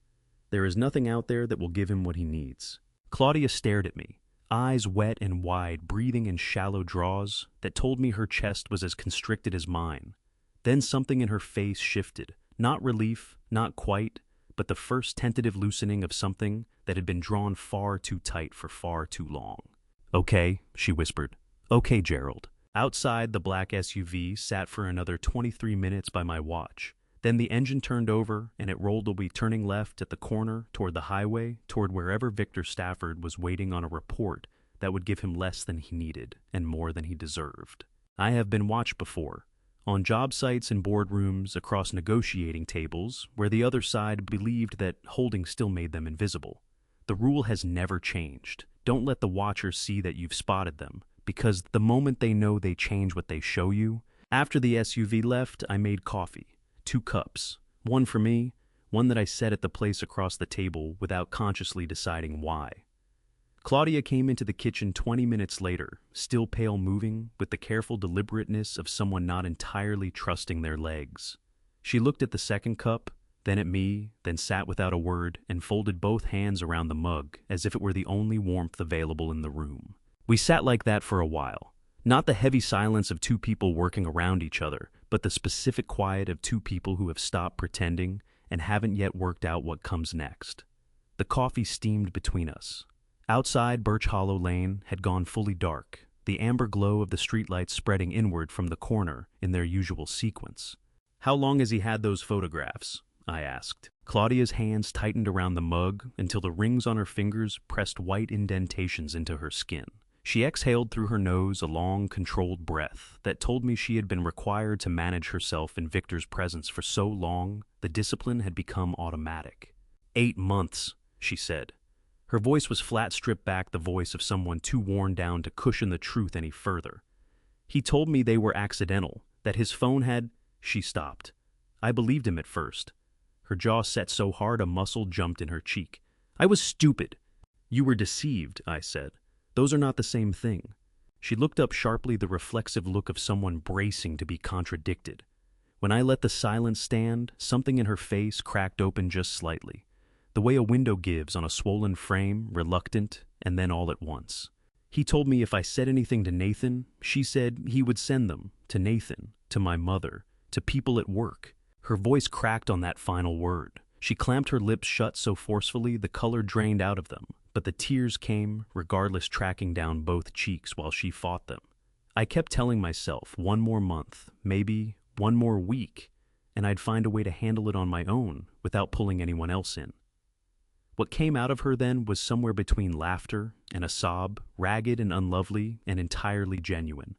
There is nothing out there that will give him what he needs. Claudia stared at me, eyes wet and wide, breathing in shallow draws that told me her chest was as constricted as mine. Then something in her face shifted, not relief, not quite, but the first tentative loosening of something that had been drawn far too tight for far too long. "Okay," she whispered. "Okay, Gerald." Outside, the black SUV sat for another 23 minutes by my watch. Then the engine turned over, and it rolled away, turning left at the corner toward the highway, toward wherever Victor Stafford was waiting on a report that would give him less than he needed and more than he deserved. I have been watched before, on job sites and boardrooms, across negotiating tables, where the other side believed that holding still made them invisible. The rule has never changed. Don't let the watchers see that you've spotted them, because the moment they know, they change what they show you. After the SUV left, I made coffee. 2 cups. One for me, one that I set at the place across the table without consciously deciding why. Claudia came into the kitchen 20 minutes later, still pale, moving with the careful deliberateness of someone not entirely trusting their legs. She looked at the second cup, then at me, then sat without a word and folded both hands around the mug as if it were the only warmth available in the room. We sat like that for a while. Not the heavy silence of 2 people working around each other, but the specific quiet of 2 people who have stopped pretending and haven't yet worked out what comes next. The coffee steamed between us. Outside, Birch Hollow Lane had gone fully dark, the amber glow of the streetlights spreading inward from the corner in their usual sequence. "How long has he had those photographs?" I asked. Claudia's hands tightened around the mug until the rings on her fingers pressed white indentations into her skin. She exhaled through her nose a long, controlled breath that told me she had been required to manage herself in Victor's presence for so long the discipline had become automatic. 8 months, she said. Her voice was flat, stripped back, the voice of someone too worn down to cushion the truth any further. He told me they were accidental, that his phone had... She stopped. I believed him at first. Her jaw set so hard a muscle jumped in her cheek. I was stupid. You were deceived, I said. Those are not the same thing. She looked up sharply, the reflexive look of someone bracing to be contradicted. When I let the silence stand, something in her face cracked open just slightly, the way a window gives on a swollen frame, reluctant, and then all at once. He told me if I said anything to Nathan, she said he would send them to Nathan, to my mother, to people at work. Her voice cracked on that final word. She clamped her lips shut so forcefully the color drained out of them, but the tears came, regardless, tracking down both cheeks while she fought them. I kept telling myself 1 more month, maybe 1 more week, and I'd find a way to handle it on my own without pulling anyone else in. What came out of her then was somewhere between laughter and a sob, ragged and unlovely and entirely genuine.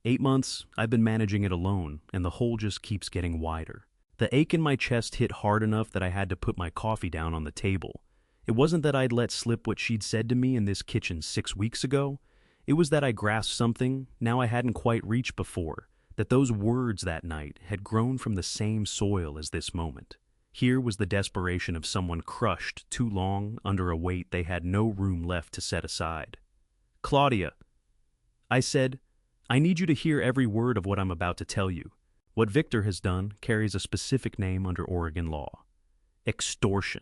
8 months, I've been managing it alone, and the hole just keeps getting wider. The ache in my chest hit hard enough that I had to put my coffee down on the table. It wasn't that I'd let slip what she'd said to me in this kitchen 6 weeks ago. It was that I grasped something now I hadn't quite reached before, that those words that night had grown from the same soil as this moment. Here was the desperation of someone crushed too long under a weight they had no room left to set aside. Claudia, I said, I need you to hear every word of what I'm about to tell you. What Victor has done carries a specific name under Oregon law. Extortion.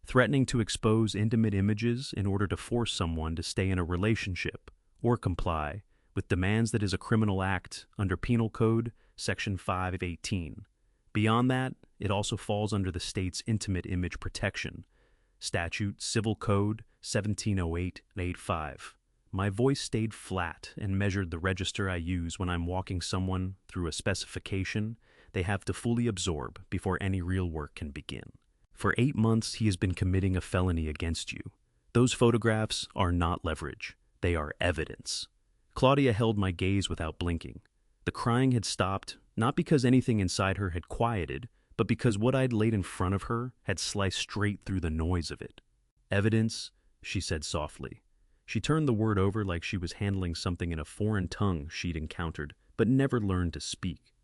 Threatening to expose intimate images in order to force someone to stay in a relationship or comply with demands that is a criminal act under Penal Code Section 518. Beyond that, it also falls under the state's Intimate Image Protection, Statute, Civil Code, 1708-85. My voice stayed flat and measured the register I use when I'm walking someone through a specification they have to fully absorb before any real work can begin. For 8 months, he has been committing a felony against you. Those photographs are not leverage. They are evidence. Claudia held my gaze without blinking. The crying had stopped, not because anything inside her had quieted, but because what I'd laid in front of her had sliced straight through the noise of it. Evidence, she said softly. She turned the word over like she was handling something in a foreign tongue she'd encountered, but never learned to speak.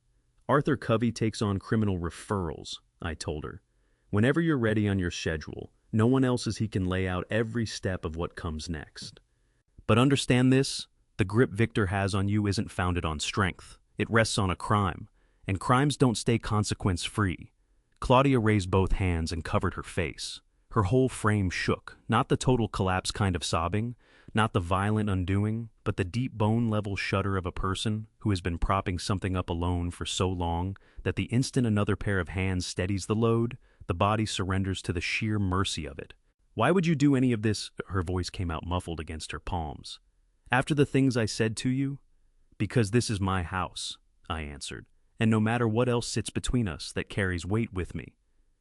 Arthur Covey takes on criminal referrals, I told her. Whenever you're ready on your schedule, no one else as he can lay out every step of what comes next. But understand this, the grip Victor has on you isn't founded on strength. It rests on a crime, and crimes don't stay consequence-free. Claudia raised both hands and covered her face. Her whole frame shook, not the total collapse kind of sobbing, not the violent undoing, but the deep bone-level shudder of a person who has been propping something up alone for so long that the instant another pair of hands steadies the load, the body surrenders to the sheer mercy of it. Why would you do any of this? Her voice came out muffled against her palms. After the things I said to you? Because this is my house, I answered, and no matter what else sits between us that carries weight with me.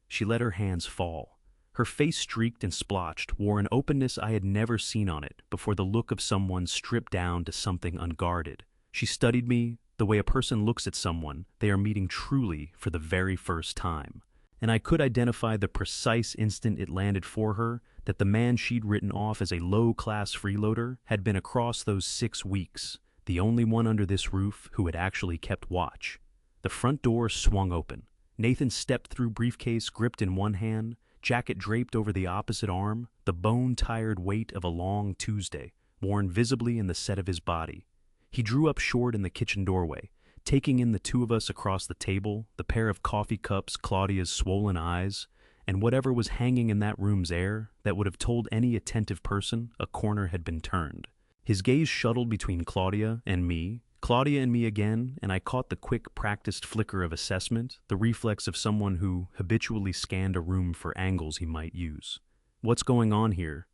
She let her hands fall. Her face streaked and splotched, wore an openness I had never seen on it before, the look of someone stripped down to something unguarded. She studied me the way a person looks at someone they are meeting truly for the very first time. And I could identify the precise instant it landed for her that the man she'd written off as a low-class freeloader had been across those 6 weeks, the only one under this roof who had actually kept watch. The front door swung open. Nathan stepped through, briefcase gripped in one hand, jacket draped over the opposite arm, the bone-tired weight of a long Tuesday, worn visibly in the set of his body. He drew up short in the kitchen doorway, taking in the two of us across the table, the pair of coffee cups, Claudia's swollen eyes, and whatever was hanging in that room's air that would have told any attentive person a corner had been turned. His gaze shuttled between Claudia and me again, and I caught the quick, practiced flicker of assessment, the reflex of someone who habitually scanned a room for angles he might use. What's going on here?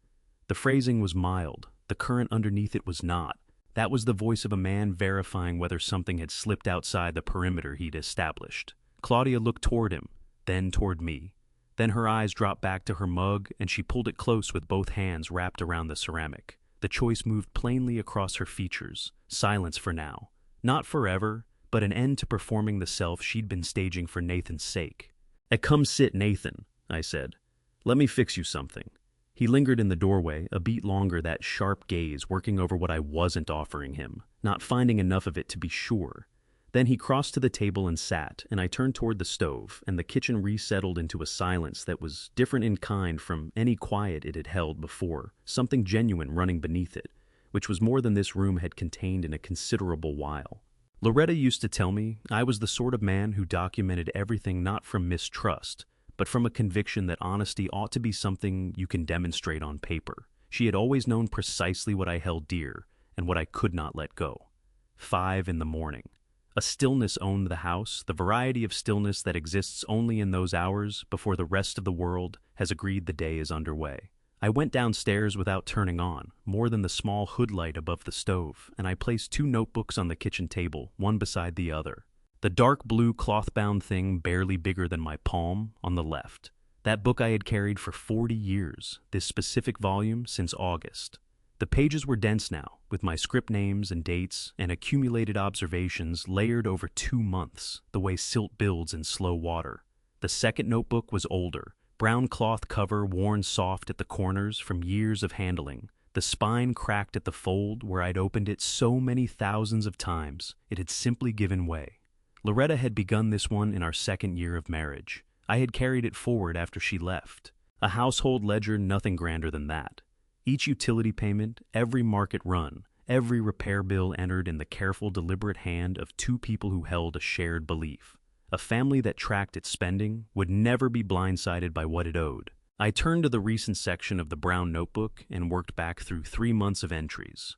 The phrasing was mild. The current underneath it was not. That was the voice of a man verifying whether something had slipped outside the perimeter he'd established. Claudia looked toward him, then toward me. Then her eyes dropped back to her mug, and she pulled it close with both hands wrapped around the ceramic. The choice moved plainly across her features. Silence for now. Not forever, but an end to performing the self she'd been staging for Nathan's sake. Come sit, Nathan," I said. "Let me fix you something." He lingered in the doorway, a beat longer, that sharp gaze working over what I wasn't offering him, not finding enough of it to be sure. Then he crossed to the table and sat, and I turned toward the stove, and the kitchen resettled into a silence that was different in kind from any quiet it had held before, something genuine running beneath it, which was more than this room had contained in a considerable while. Loretta used to tell me I was the sort of man who documented everything not from mistrust, but from a conviction that honesty ought to be something you can demonstrate on paper. She had always known precisely what I held dear and what I could not let go. 5 in the morning. A stillness owned the house, the variety of stillness that exists only in those hours before the rest of the world has agreed the day is underway. I went downstairs without turning on, more than the small hood light above the stove, and I placed 2 notebooks on the kitchen table, one beside the other. The dark blue cloth-bound thing, barely bigger than my palm, on the left. That book I had carried for 40 years, this specific volume since August. The pages were dense now, with my script names and dates and accumulated observations layered over 2 months, the way silt builds in slow water. The second notebook was older, brown cloth cover worn soft at the corners from years of handling, the spine cracked at the fold where I'd opened it so many thousands of times it had simply given way. Loretta had begun this one in our 2nd year of marriage. I had carried it forward after she left. A household ledger, nothing grander than that. Each utility payment, every market run, every repair bill entered in the careful, deliberate hand of 2 people who held a shared belief. A family that tracked its spending would never be blindsided by what it owed. I turned to the recent section of the brown notebook and worked back through 3 months of entries.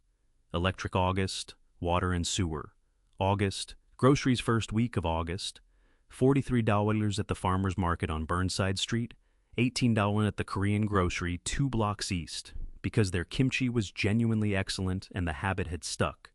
Electric August, water and sewer. August, groceries first week of August, $43 at the farmer's market on Burnside Street, $18 at the Korean grocery 2 blocks east, because their kimchi was genuinely excellent and the habit had stuck.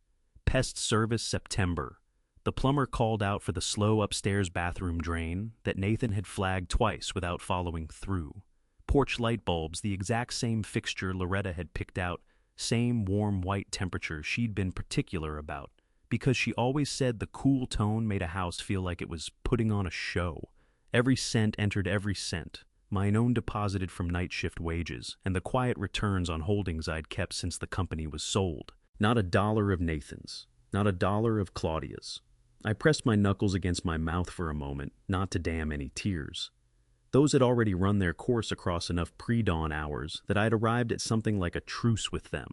Pest service September. The plumber called out for the slow upstairs bathroom drain that Nathan had flagged twice without following through. Porch light bulbs, the exact same fixture Loretta had picked out, same warm white temperature she'd been particular about, because she always said the cool tone made a house feel like it was putting on a show. Every cent entered every cent, mine own deposited from night shift wages, and the quiet returns on holdings I'd kept since the company was sold. Not a dollar of Nathan's, not a dollar of Claudia's. I pressed my knuckles against my mouth for a moment, not to dam any tears. Those had already run their course across enough pre-dawn hours that I'd arrived at something like a truce with them.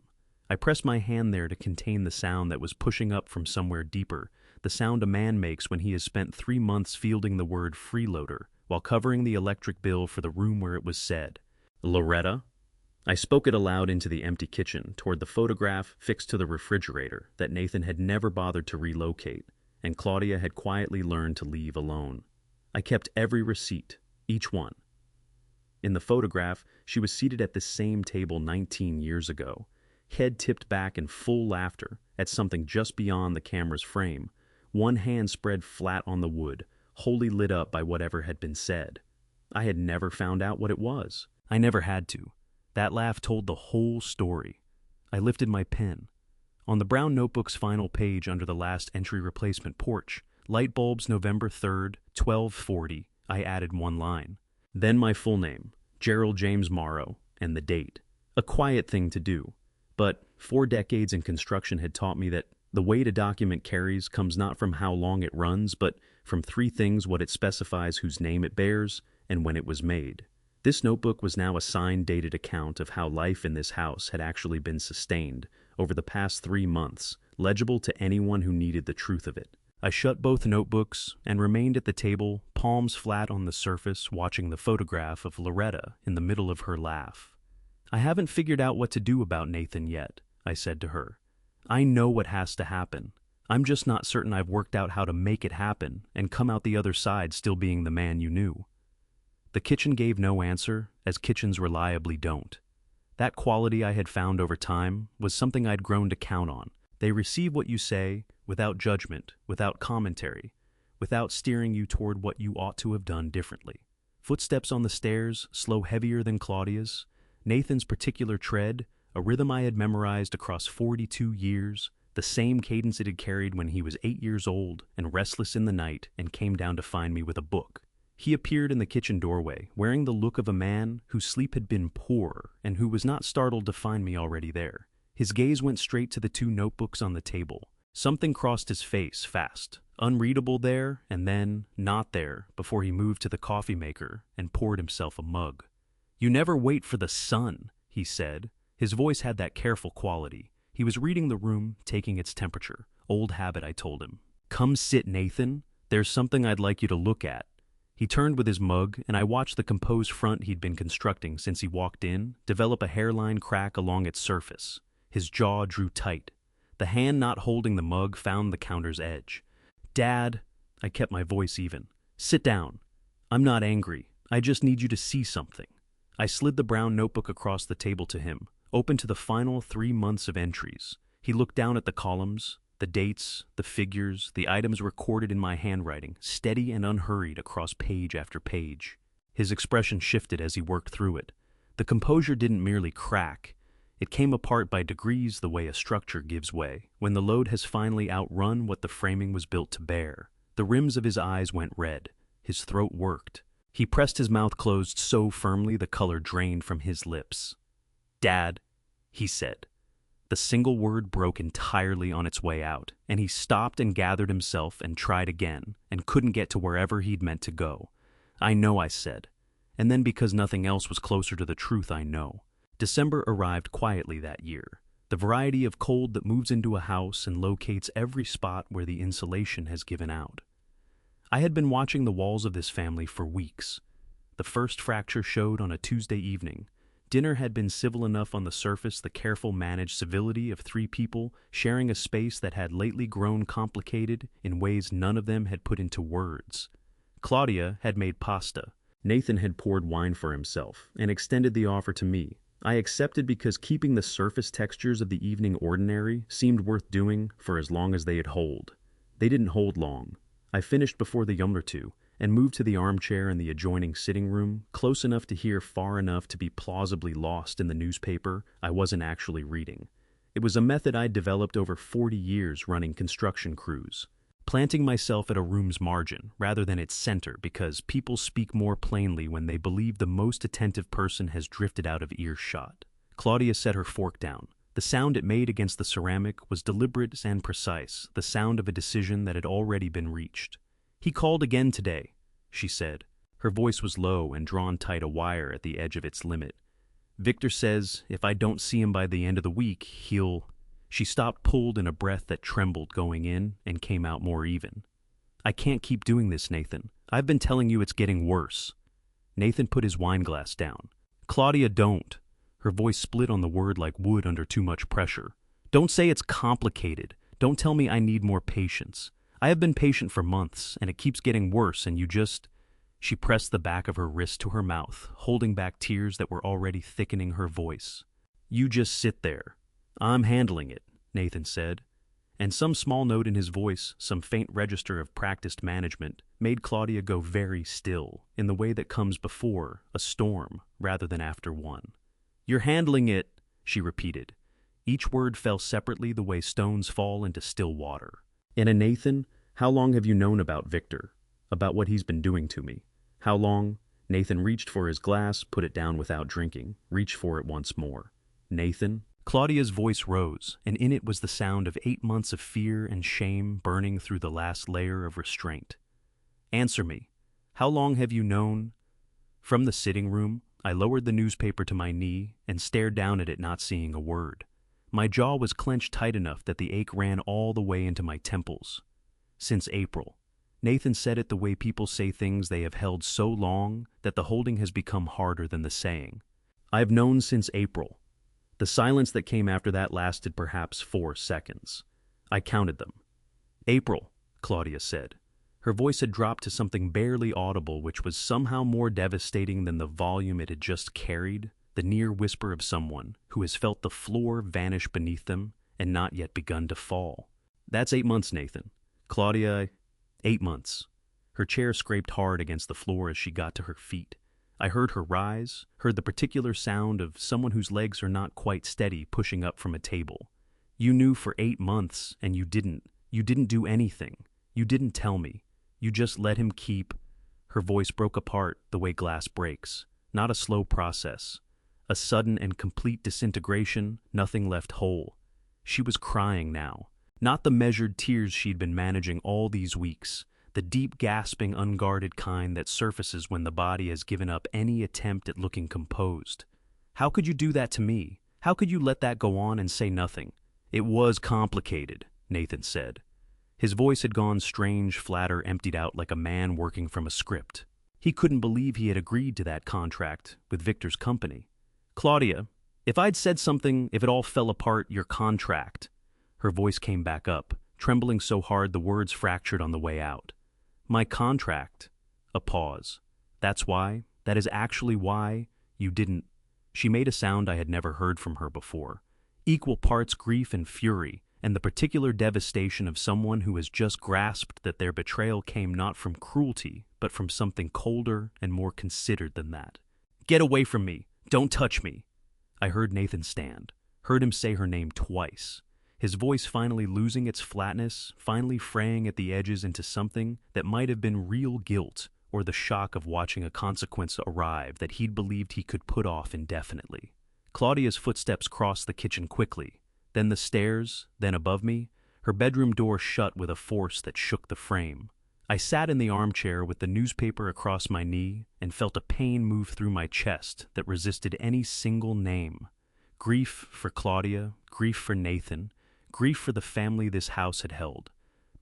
I pressed my hand there to contain the sound that was pushing up from somewhere deeper, the sound a man makes when he has spent 3 months fielding the word freeloader while covering the electric bill for the room where it was said. Loretta? I spoke it aloud into the empty kitchen, toward the photograph fixed to the refrigerator that Nathan had never bothered to relocate, and Claudia had quietly learned to leave alone. I kept every receipt, each one. In the photograph, she was seated at this same table 19 years ago, head tipped back in full laughter at something just beyond the camera's frame, one hand spread flat on the wood, wholly lit up by whatever had been said. I had never found out what it was. I never had to. That laugh told the whole story. I lifted my pen. On the brown notebook's final page under the last entry replacement porch, light bulbs November 3rd, 1240, I added one line. Then my full name, Gerald James Morrow, and the date. A quiet thing to do. But 4 decades in construction had taught me that the weight a document carries comes not from how long it runs, but from 3 things: what it specifies, whose name it bears, and when it was made. This notebook was now a signed, dated account of how life in this house had actually been sustained over the past 3 months, legible to anyone who needed the truth of it. I shut both notebooks and remained at the table, palms flat on the surface, watching the photograph of Loretta in the middle of her laugh. I haven't figured out what to do about Nathan yet, I said to her. I know what has to happen. I'm just not certain I've worked out how to make it happen and come out the other side still being the man you knew. The kitchen gave no answer, as kitchens reliably don't. That quality I had found over time was something I'd grown to count on. They receive what you say, without judgment, without commentary, without steering you toward what you ought to have done differently. Footsteps on the stairs, slow heavier than Claudia's, Nathan's particular tread, a rhythm I had memorized across 42 years, the same cadence it had carried when he was 8 years old and restless in the night and came down to find me with a book. He appeared in the kitchen doorway, wearing the look of a man whose sleep had been poor and who was not startled to find me already there. His gaze went straight to the 2 notebooks on the table. Something crossed his face fast, unreadable there and then not there, before he moved to the coffee maker and poured himself a mug. "You never wait for the sun," he said. His voice had that careful quality. He was reading the room, taking its temperature. Old habit, I told him. "Come sit, Nathan. There's something I'd like you to look at." He turned with his mug, and I watched the composed front he'd been constructing since he walked in develop a hairline crack along its surface. His jaw drew tight. The hand not holding the mug found the counter's edge. "Dad," I kept my voice even. "Sit down. I'm not angry. I just need you to see something." I slid the brown notebook across the table to him, open to the final 3 months of entries. He looked down at the columns, the dates, the figures, the items recorded in my handwriting, steady and unhurried across page after page. His expression shifted as he worked through it. The composure didn't merely crack. It came apart by degrees the way a structure gives way, when the load has finally outrun what the framing was built to bear. The rims of his eyes went red. His throat worked. He pressed his mouth closed so firmly the color drained from his lips. "Dad," he said. The single word broke entirely on its way out, and he stopped and gathered himself and tried again, and couldn't get to wherever he'd meant to go. "I know," I said. And then, because nothing else was closer to the truth, I know. December arrived quietly that year, the variety of cold that moves into a house and locates every spot where the insulation has given out. I had been watching the walls of this family for weeks. The first fracture showed on a Tuesday evening. Dinner had been civil enough on the surface, the careful managed civility of 3 people sharing a space that had lately grown complicated in ways none of them had put into words. Claudia had made pasta. Nathan had poured wine for himself and extended the offer to me. I accepted because keeping the surface textures of the evening ordinary seemed worth doing for as long as they'd hold. They didn't hold long. I finished before the yum or two and moved to the armchair in the adjoining sitting room, close enough to hear, far enough to be plausibly lost in the newspaper I wasn't actually reading. It was a method I'd developed over 40 years running construction crews, planting myself at a room's margin rather than its center because people speak more plainly when they believe the most attentive person has drifted out of earshot. Claudia set her fork down. The sound it made against the ceramic was deliberate and precise, the sound of a decision that had already been reached. "He called again today," she said. Her voice was low and drawn tight, a wire at the edge of its limit. "Victor says if I don't see him by the end of the week, he'll—" She stopped, pulled in a breath that trembled going in and came out more even. "I can't keep doing this, Nathan. I've been telling you it's getting worse." Nathan put his wineglass down. "Claudia, don't." Her voice split on the word like wood under too much pressure. "Don't say it's complicated. Don't tell me I need more patience. I have been patient for months, and it keeps getting worse, and you just—" She pressed the back of her wrist to her mouth, holding back tears that were already thickening her voice. "You just sit there. I'm handling it," Nathan said. And some small note in his voice, some faint register of practiced management, made Claudia go very still, in the way that comes before a storm rather than after one. "You're handling it," she repeated. Each word fell separately the way stones fall into still water. "And Nathan, how long have you known about Victor? About what he's been doing to me? How long?" Nathan reached for his glass, put it down without drinking, reached for it once more. "Nathan?" Claudia's voice rose, and in it was the sound of 8 months of fear and shame burning through the last layer of restraint. "Answer me. How long have you known—" From the sitting room, I lowered the newspaper to my knee and stared down at it, not seeing a word. My jaw was clenched tight enough that the ache ran all the way into my temples. "Since April." Nathan said it the way people say things they have held so long that the holding has become harder than the saying. "I've known since April." The silence that came after that lasted perhaps 4 seconds. I counted them. "April," Claudia said. Her voice had dropped to something barely audible, which was somehow more devastating than the volume it had just carried, the near whisper of someone who has felt the floor vanish beneath them and not yet begun to fall. "That's 8 months, Nathan." "Claudia, 8 months." Her chair scraped hard against the floor as she got to her feet. I heard her rise, heard the particular sound of someone whose legs are not quite steady pushing up from a table. "You knew for 8 months, and you didn't do anything. You didn't tell me. You just let him keep—" Her voice broke apart the way glass breaks, not a slow process. A sudden and complete disintegration, nothing left whole. She was crying now. Not the measured tears she'd been managing all these weeks, the deep, gasping, unguarded kind that surfaces when the body has given up any attempt at looking composed. "How could you do that to me? How could you let that go on and say nothing?" "It was complicated," Nathan said. His voice had gone strange, flatter, emptied out like a man working from a script. He couldn't believe he had agreed to that contract with Victor's company. "Claudia, if I'd said something, if it all fell apart, your contract—" Her voice came back up, trembling so hard the words fractured on the way out. "My contract." A pause. "That's why? That is actually why you didn't—" She made a sound I had never heard from her before. Equal parts grief and fury, and the particular devastation of someone who has just grasped that their betrayal came not from cruelty, but from something colder and more considered than that. "Get away from me! Don't touch me!" I heard Nathan stand, heard him say her name twice. His voice finally losing its flatness, finally fraying at the edges into something that might have been real guilt or the shock of watching a consequence arrive that he'd believed he could put off indefinitely. Claudia's footsteps crossed the kitchen quickly, then the stairs, then above me, her bedroom door shut with a force that shook the frame. I sat in the armchair with the newspaper across my knee and felt a pain move through my chest that resisted any single name. Grief for Claudia, grief for Nathan, grief for the family this house had held,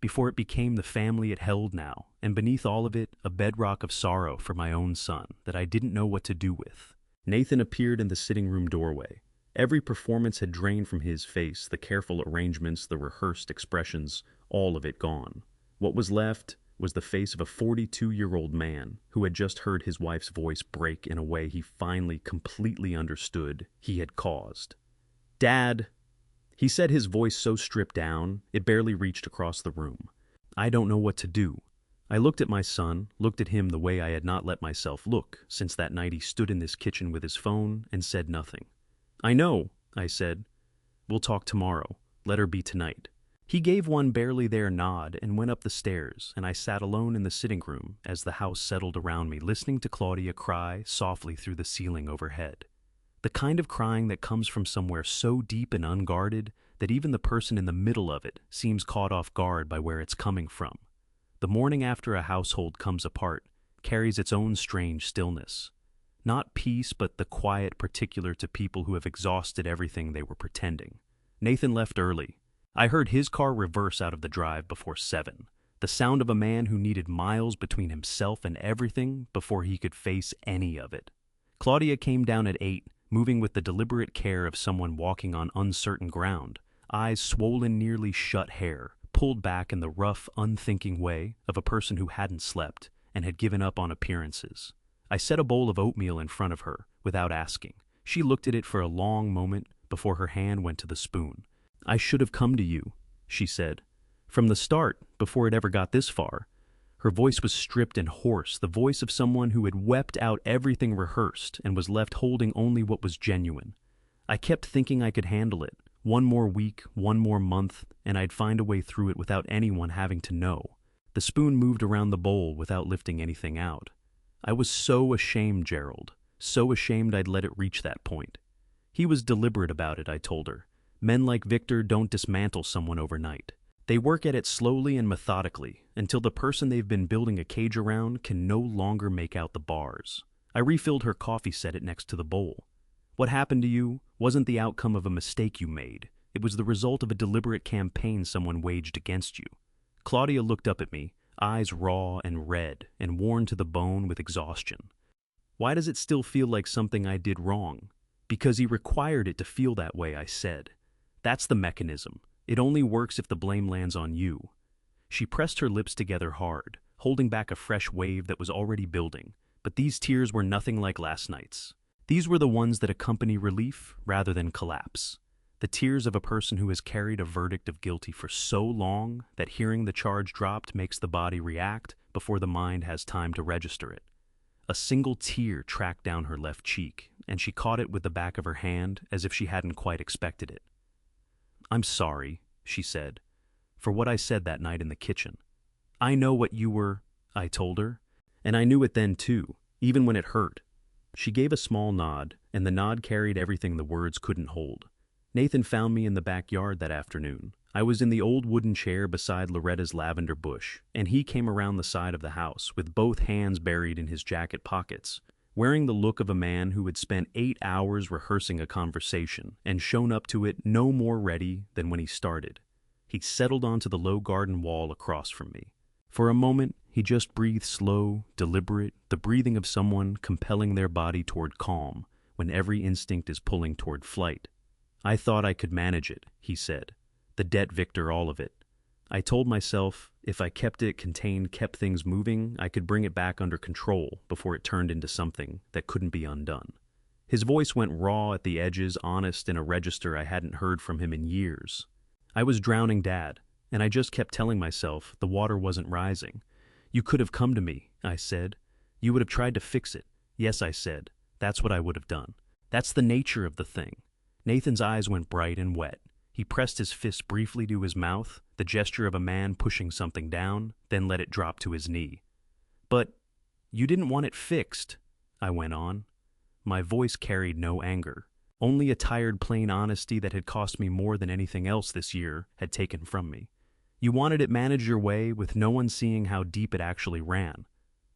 before it became the family it held now, and beneath all of it, a bedrock of sorrow for my own son that I didn't know what to do with. Nathan appeared in the sitting room doorway. Every performance had drained from his face, the careful arrangements, the rehearsed expressions, all of it gone. What was left was the face of a 42-year-old man who had just heard his wife's voice break in a way he finally completely understood he had caused. "Dad," he said, his voice so stripped down it barely reached across the room. "I don't know what to do." I looked at my son, looked at him the way I had not let myself look since that night he stood in this kitchen with his phone and said nothing. "I know," I said. "We'll talk tomorrow. Let her be tonight." He gave one barely there nod and went up the stairs, and I sat alone in the sitting room as the house settled around me, listening to Claudia cry softly through the ceiling overhead. The kind of crying that comes from somewhere so deep and unguarded that even the person in the middle of it seems caught off guard by where it's coming from. The morning after a household comes apart carries its own strange stillness. Not peace, but the quiet particular to people who have exhausted everything they were pretending. Nathan left early. I heard his car reverse out of the drive before 7. The sound of a man who needed miles between himself and everything before he could face any of it. Claudia came down at 8, moving with the deliberate care of someone walking on uncertain ground, eyes swollen, nearly shut hair, pulled back in the rough, unthinking way of a person who hadn't slept and had given up on appearances. I set a bowl of oatmeal in front of her without asking. She looked at it for a long moment before her hand went to the spoon. "I should have come to you," she said. "From the start, before it ever got this far." Her voice was stripped and hoarse, the voice of someone who had wept out everything rehearsed and was left holding only what was genuine. I kept thinking I could handle it. One more week, one more month, and I'd find a way through it without anyone having to know. The spoon moved around the bowl without lifting anything out. I was so ashamed, Gerald. So ashamed I'd let it reach that point. He was deliberate about it, I told her. Men like Victor don't dismantle someone overnight. They work at it slowly and methodically until the person they've been building a cage around can no longer make out the bars. I refilled her coffee, set it next to the bowl. "What happened to you wasn't the outcome of a mistake you made. It was the result of a deliberate campaign someone waged against you." Claudia looked up at me, eyes raw and red and worn to the bone with exhaustion. "Why does it still feel like something I did wrong?" "Because he required it to feel that way," I said. "That's the mechanism. It only works if the blame lands on you." She pressed her lips together hard, holding back a fresh wave that was already building. But these tears were nothing like last night's. These were the ones that accompany relief rather than collapse. The tears of a person who has carried a verdict of guilty for so long that hearing the charge dropped makes the body react before the mind has time to register it. A single tear tracked down her left cheek, and she caught it with the back of her hand as if she hadn't quite expected it. "I'm sorry," she said, "for what I said that night in the kitchen." "I know what you were," I told her, "and I knew it then too, even when it hurt." She gave a small nod, and the nod carried everything the words couldn't hold. Nathan found me in the backyard that afternoon. I was in the old wooden chair beside Loretta's lavender bush, and he came around the side of the house with both hands buried in his jacket pockets, wearing the look of a man who had spent 8 hours rehearsing a conversation and shown up to it no more ready than when he started. He settled onto the low garden wall across from me. For a moment, he just breathed slow, deliberate, the breathing of someone compelling their body toward calm when every instinct is pulling toward flight. "I thought I could manage it," he said. "The debt, Victor, all of it. I told myself if I kept it contained, kept things moving, I could bring it back under control before it turned into something that couldn't be undone." His voice went raw at the edges, honest in a register I hadn't heard from him in years. "I was drowning, Dad, and I just kept telling myself the water wasn't rising. You could have come to me," I said. "You would have tried to fix it." "Yes," I said. "That's what I would have done. That's the nature of the thing." Nathan's eyes went bright and wet. He pressed his fist briefly to his mouth, the gesture of a man pushing something down, then let it drop to his knee. "But you didn't want it fixed," I went on. My voice carried no anger, only a tired, plain honesty that had cost me more than anything else this year had taken from me. "You wanted it managed your way with no one seeing how deep it actually ran."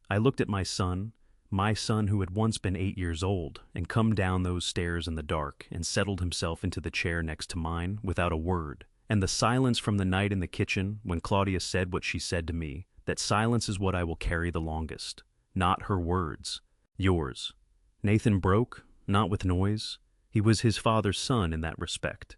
I looked at my son who had once been 8 years old and come down those stairs in the dark and settled himself into the chair next to mine without a word. And the silence from the night in the kitchen when Claudia said what she said to me, that silence is what I will carry the longest. Not her words. Yours. Nathan broke, not with noise. He was his father's son in that respect.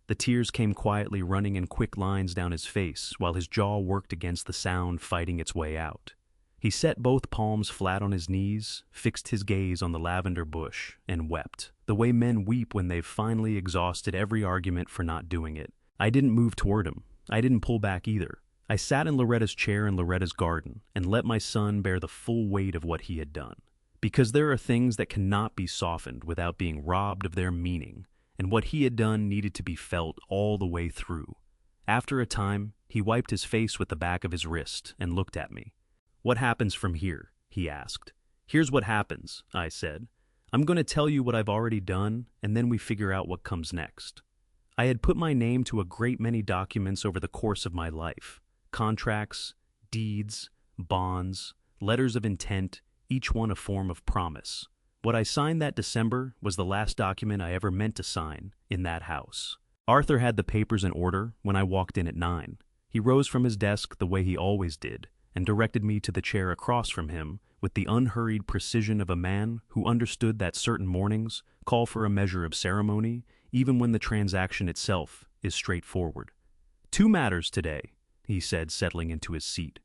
The tears came quietly running in quick lines down his face while his jaw worked against the sound fighting its way out. He set both palms flat on his knees, fixed his gaze on the lavender bush, and wept, the way men weep when they've finally exhausted every argument for not doing it. I didn't move toward him. I didn't pull back either. I sat in Loretta's chair in Loretta's garden and let my son bear the full weight of what he had done. Because there are things that cannot be softened without being robbed of their meaning, and what he had done needed to be felt all the way through. After a time, he wiped his face with the back of his wrist and looked at me. "What happens from here?" he asked. "Here's what happens," I said. "I'm going to tell you what I've already done, and then we figure out what comes next." I had put my name to a great many documents over the course of my life. Contracts, deeds, bonds, letters of intent, each one a form of promise. What I signed that December was the last document I ever meant to sign in that house. Arthur had the papers in order when I walked in at 9. He rose from his desk the way he always did and directed me to the chair across from him with the unhurried precision of a man who understood that certain mornings call for a measure of ceremony, even when the transaction itself is straightforward. "Two matters today," he said, settling into his seat.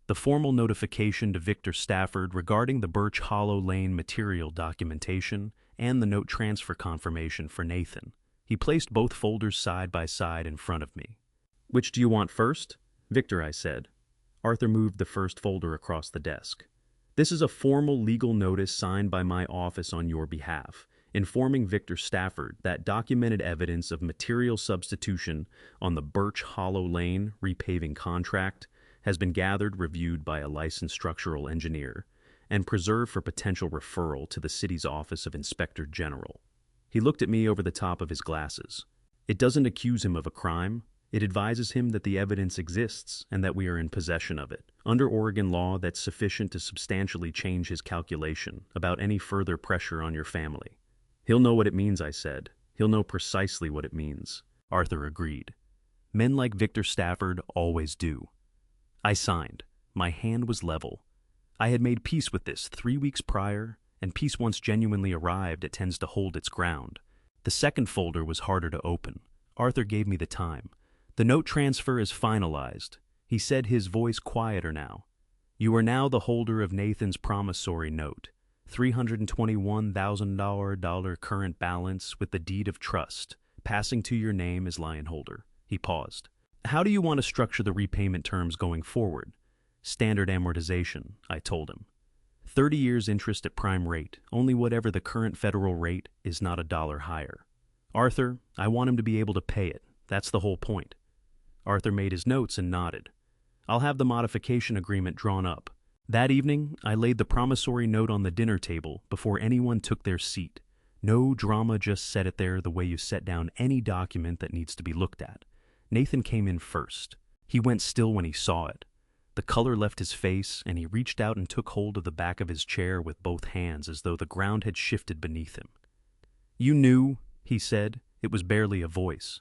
"The formal notification to Victor Stafford regarding the Birch Hollow Lane material documentation and the note transfer confirmation for Nathan." He placed both folders side by side in front of me. "Which do you want first?" "Victor," I said. Arthur moved the first folder across the desk. "This is a formal legal notice signed by my office on your behalf, informing Victor Stafford that documented evidence of material substitution on the Birch Hollow Lane repaving contract has been gathered, reviewed by a licensed structural engineer, and preserved for potential referral to the city's Office of Inspector General." He looked at me over the top of his glasses. "It doesn't accuse him of a crime. It advises him that the evidence exists and that we are in possession of it. Under Oregon law, that's sufficient to substantially change his calculation about any further pressure on your family." "He'll know what it means," I said. "He'll know precisely what it means." Arthur agreed. Men like Victor Stafford always do. I signed. My hand was level. I had made peace with this 3 weeks prior, and peace once genuinely arrived, it tends to hold its ground. The second folder was harder to open. Arthur gave me the time. "The note transfer is finalized," he said, his voice quieter now. "You are now the holder of Nathan's promissory note, $321,000 current balance with the deed of trust, passing to your name as lion holder." He paused. "How do you want to structure the repayment terms going forward?" "Standard amortization," I told him. 30 years interest at prime rate, only whatever the current federal rate is, not a dollar higher. "Arthur, I want him to be able to pay it. That's the whole point." Arthur made his notes and nodded. "I'll have the modification agreement drawn up." That evening, I laid the promissory note on the dinner table before anyone took their seat. No drama, just set it there the way you set down any document that needs to be looked at. Nathan came in first. He went still when he saw it. The color left his face, and he reached out and took hold of the back of his chair with both hands as though the ground had shifted beneath him. "You knew," he said. It was barely a voice.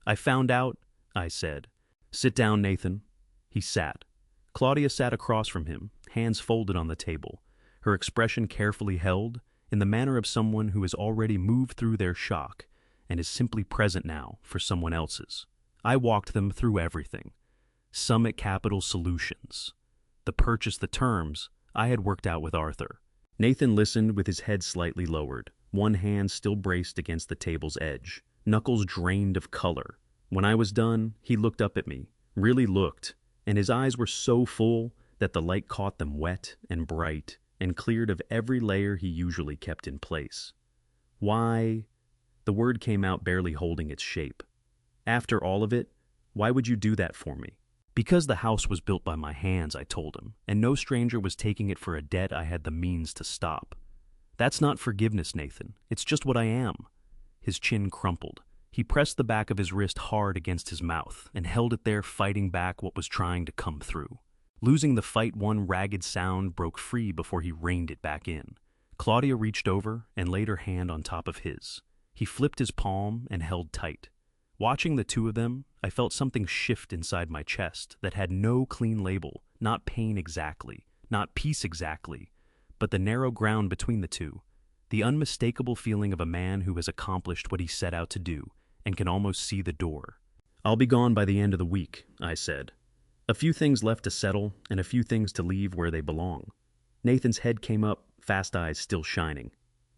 "I found out," I said. "Sit down, Nathan." He sat. Claudia sat across from him, hands folded on the table, her expression carefully held, in the manner of someone who has already moved through their shock and is simply present now for someone else's. I walked them through everything. Summit Capital Solutions. The purchase, the terms, I had worked out with Arthur. Nathan listened with his head slightly lowered, one hand still braced against the table's edge, knuckles drained of color. When I was done, he looked up at me, really looked, and his eyes were so full that the light caught them wet and bright and cleared of every layer he usually kept in place. "Why?" The word came out barely holding its shape. "After all of it, why would you do that for me?" "Because the house was built by my hands," I told him, "and no stranger was taking it for a debt I had the means to stop." "That's not forgiveness, Nathan. It's just what I am." His chin crumpled. He pressed the back of his wrist hard against his mouth and held it there, fighting back what was trying to come through. Losing the fight, one ragged sound broke free before he reined it back in. Claudia reached over and laid her hand on top of his. He flipped his palm and held tight. Watching the two of them, I felt something shift inside my chest that had no clean label, not pain exactly, not peace exactly, but the narrow ground between the two, the unmistakable feeling of a man who has accomplished what he set out to do and can almost see the door. "I'll be gone by the end of the week," I said. "A few things left to settle, and a few things to leave where they belong." Nathan's head came up, fast eyes still shining.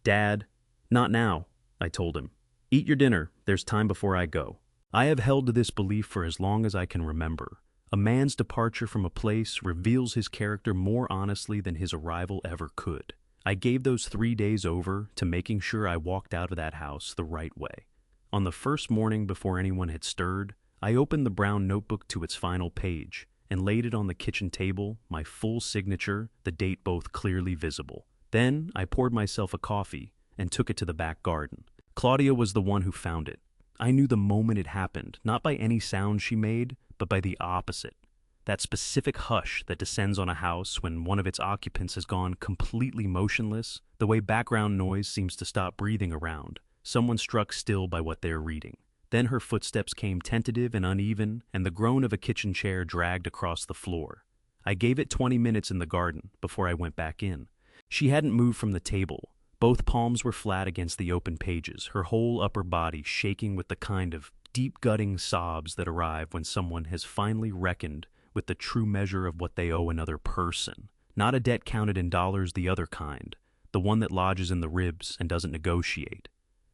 "Dad, not now," I told him. "Eat your dinner, there's time before I go." I have held to this belief for as long as I can remember. A man's departure from a place reveals his character more honestly than his arrival ever could. I gave those 3 days over to making sure I walked out of that house the right way. On the first morning before anyone had stirred, I opened the brown notebook to its final page and laid it on the kitchen table, my full signature, the date both clearly visible. Then I poured myself a coffee and took it to the back garden. Claudia was the one who found it. I knew the moment it happened, not by any sound she made, but by the opposite. That specific hush that descends on a house when one of its occupants has gone completely motionless, the way background noise seems to stop breathing around, someone struck still by what they're reading. Then her footsteps came tentative and uneven, and the groan of a kitchen chair dragged across the floor. I gave it 20 minutes in the garden before I went back in. She hadn't moved from the table. Both palms were flat against the open pages, her whole upper body shaking with the kind of deep-gutting sobs that arrive when someone has finally reckoned with the true measure of what they owe another person. Not a debt counted in dollars, the other kind, the one that lodges in the ribs and doesn't negotiate.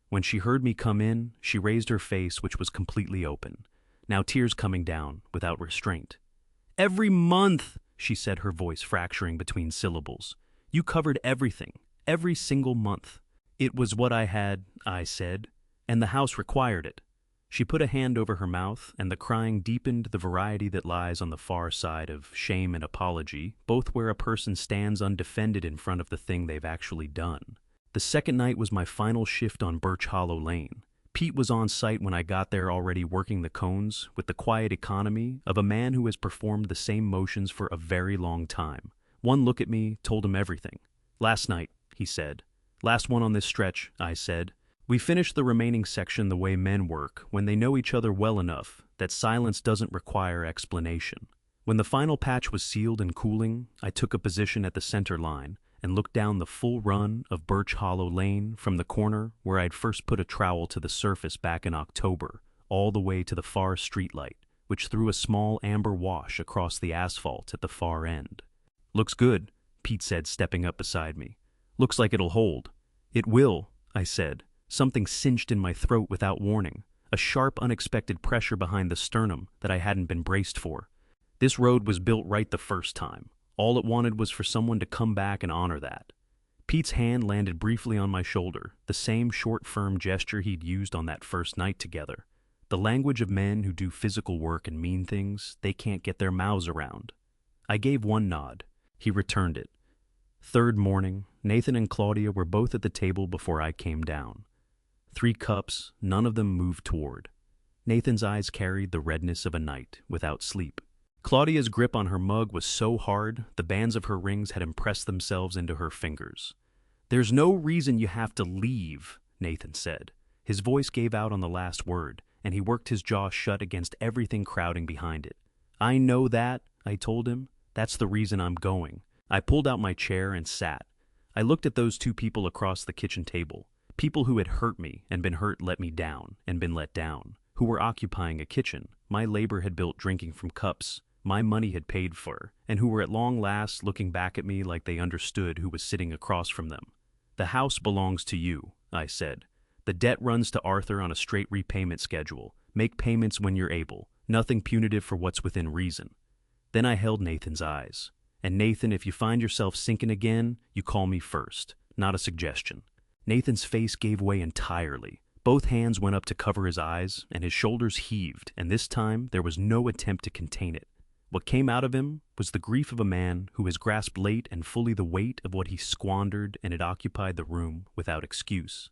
When she heard me come in, she raised her face, which was completely open, now tears coming down without restraint. "Every month," she said, her voice fracturing between syllables. "You covered everything, every single month." "It was what I had," I said, "and the house required it." She put a hand over her mouth, and the crying deepened, the variety that lies on the far side of shame and apology, both where a person stands undefended in front of the thing they've actually done. The second night was my final shift on Birch Hollow Lane. Pete was on site when I got there, already working the cones with the quiet economy of a man who has performed the same motions for a very long time. One look at me told him everything. "Last night," he said. "Last one on this stretch," I said. "We finished the remaining section the way men work, when they know each other well enough that silence doesn't require explanation." When the final patch was sealed and cooling, I took a position at the center line and looked down the full run of Birch Hollow Lane from the corner where I'd first put a trowel to the surface back in October, all the way to the far streetlight, which threw a small amber wash across the asphalt at the far end. "Looks good," Pete said, stepping up beside me. "Looks like it'll hold." "It will," I said. Something cinched in my throat without warning, a sharp, unexpected pressure behind the sternum that I hadn't been braced for. This road was built right the first time. All it wanted was for someone to come back and honor that. Pete's hand landed briefly on my shoulder, the same short, firm gesture he'd used on that first night together. The language of men who do physical work and mean things they can't get their mouths around. I gave one nod. He returned it. Third morning, Nathan and Claudia were both at the table before I came down. 3 cups, none of them moved toward. Nathan's eyes carried the redness of a night without sleep. Claudia's grip on her mug was so hard, the bands of her rings had impressed themselves into her fingers. "There's no reason you have to leave," Nathan said. His voice gave out on the last word, and he worked his jaw shut against everything crowding behind it. "I know that," I told him. "That's the reason I'm going." I pulled out my chair and sat. I looked at those 2 people across the kitchen table. People who had hurt me and been hurt, let me down and been let down, who were occupying a kitchen my labor had built, drinking from cups my money had paid for, and who were at long last looking back at me like they understood who was sitting across from them. "The house belongs to you," I said. "The debt runs to Arthur on a straight repayment schedule. Make payments when you're able. Nothing punitive for what's within reason." Then I held Nathan's eyes. "And Nathan, if you find yourself sinking again, you call me first. Not a suggestion." Nathan's face gave way entirely. Both hands went up to cover his eyes, and his shoulders heaved, and this time there was no attempt to contain it. What came out of him was the grief of a man who has grasped late and fully the weight of what he squandered and had occupied the room without excuse.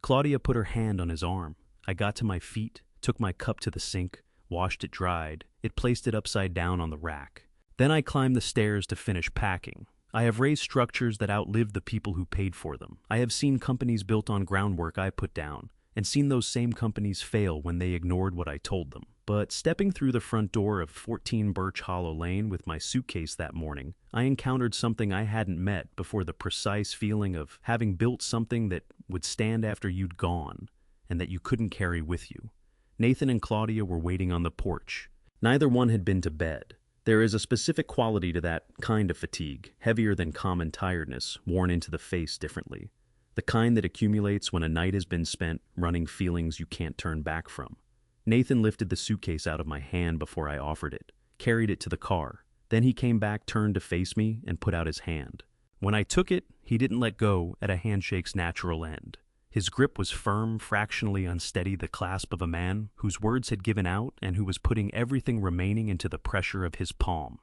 Claudia put her hand on his arm. I got to my feet, took my cup to the sink, washed it, dried it, placed it upside down on the rack. Then I climbed the stairs to finish packing. I have raised structures that outlived the people who paid for them. I have seen companies built on groundwork I put down, and seen those same companies fail when they ignored what I told them. But stepping through the front door of 14 Birch Hollow Lane with my suitcase that morning, I encountered something I hadn't met before: the precise feeling of having built something that would stand after you'd gone. and that you couldn't carry with you. Nathan and Claudia were waiting on the porch. Neither one had been to bed. There is a specific quality to that kind of fatigue, heavier than common tiredness, worn into the face differently. The kind that accumulates when a night has been spent running feelings you can't turn back from. Nathan lifted the suitcase out of my hand before I offered it, carried it to the car. Then he came back, turned to face me, and put out his hand. When I took it, he didn't let go at a handshake's natural end. His grip was firm, fractionally unsteady, the clasp of a man whose words had given out and who was putting everything remaining into the pressure of his palm.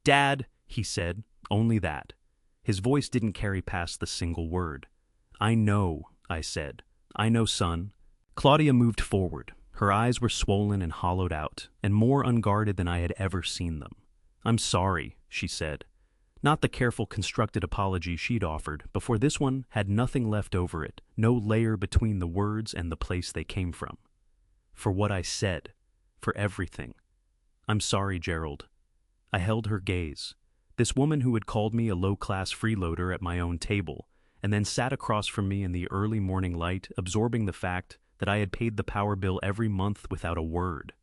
"Dad," he said, only that. His voice didn't carry past the single word. "I know," I said. "I know, son." Claudia moved forward. Her eyes were swollen and hollowed out, and more unguarded than I had ever seen them. "I'm sorry," she said. Not the careful, constructed apology she'd offered before. This one had nothing left over it, no layer between the words and the place they came from. For what I said, for everything. "I'm sorry, Gerald." I held her gaze. This woman who had called me a low-class freeloader at my own table, and then sat across from me in the early morning light, absorbing the fact that I had paid the power bill every month without a word.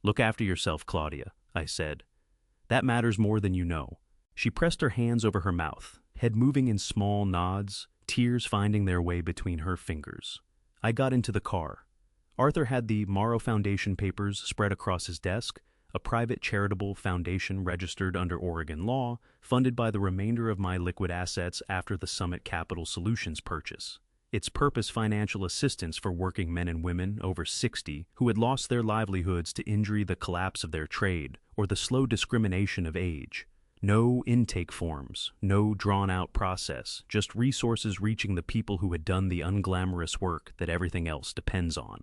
"Look after yourself, Claudia," I said. "That matters more than you know." She pressed her hands over her mouth, head moving in small nods, tears finding their way between her fingers. I got into the car. Arthur had the Morrow Foundation papers spread across his desk, a private charitable foundation registered under Oregon law, funded by the remainder of my liquid assets after the Summit Capital Solutions purchase. Its purpose: financial assistance for working men and women over 60 who had lost their livelihoods to injury, the collapse of their trade, or the slow discrimination of age. No intake forms, no drawn-out process, just resources reaching the people who had done the unglamorous work that everything else depends on.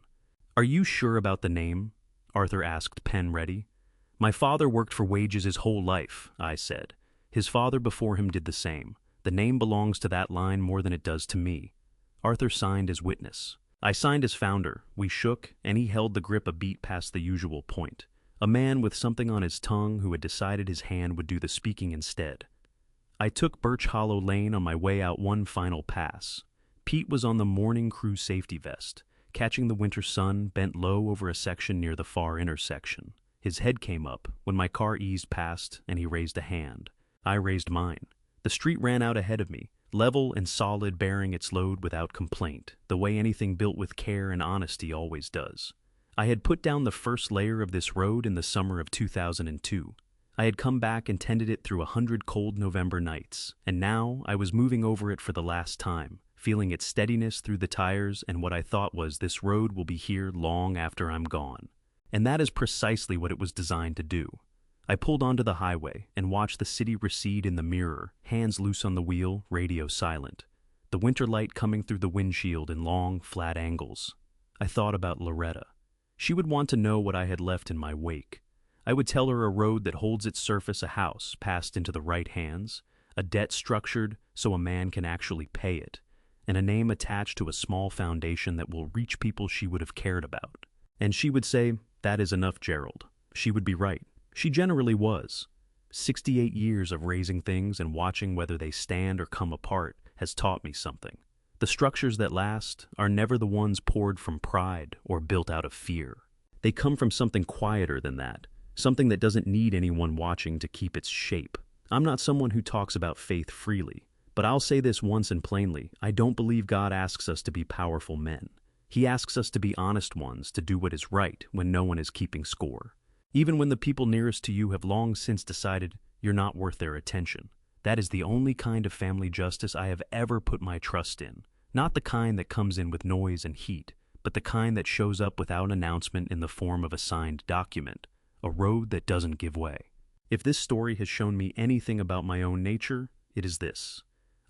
"Are you sure about the name?" Arthur asked, pen ready. "My father worked for wages his whole life," I said. "His father before him did the same. The name belongs to that line more than it does to me." Arthur signed as witness. I signed as founder. We shook, and he held the grip a beat past the usual point. A man with something on his tongue who had decided his hand would do the speaking instead. I took Birch Hollow Lane on my way out one final pass. Pete was on the morning crew safety vest, catching the winter sun, bent low over a section near the far intersection. His head came up when my car eased past, and he raised a hand. I raised mine. The street ran out ahead of me, level and solid, bearing its load without complaint, the way anything built with care and honesty always does. I had put down the first layer of this road in the summer of 2002. I had come back and tended it through 100 cold November nights, and now I was moving over it for the last time, feeling its steadiness through the tires, and what I thought was, this road will be here long after I'm gone. And that is precisely what it was designed to do. I pulled onto the highway and watched the city recede in the mirror, hands loose on the wheel, radio silent. The winter light coming through the windshield in long, flat angles. I thought about Loretta. She would want to know what I had left in my wake. I would tell her a road that holds its surface a house passed into the right hands, a debt structured so a man can actually pay it, and a name attached to a small foundation that will reach people she would have cared about. And she would say, "That is enough, Gerald." She would be right. She generally was. 68 years of raising things and watching whether they stand or come apart has taught me something. The structures that last are never the ones poured from pride or built out of fear. They come from something quieter than that, something that doesn't need anyone watching to keep its shape. I'm not someone who talks about faith freely, but I'll say this once and plainly: I don't believe God asks us to be powerful men. He asks us to be honest ones, to do what is right when no one is keeping score. Even when the people nearest to you have long since decided you're not worth their attention. That is the only kind of family justice I have ever put my trust in. Not the kind that comes in with noise and heat, but the kind that shows up without announcement in the form of a signed document. A road that doesn't give way. If this story has shown me anything about my own nature, it is this.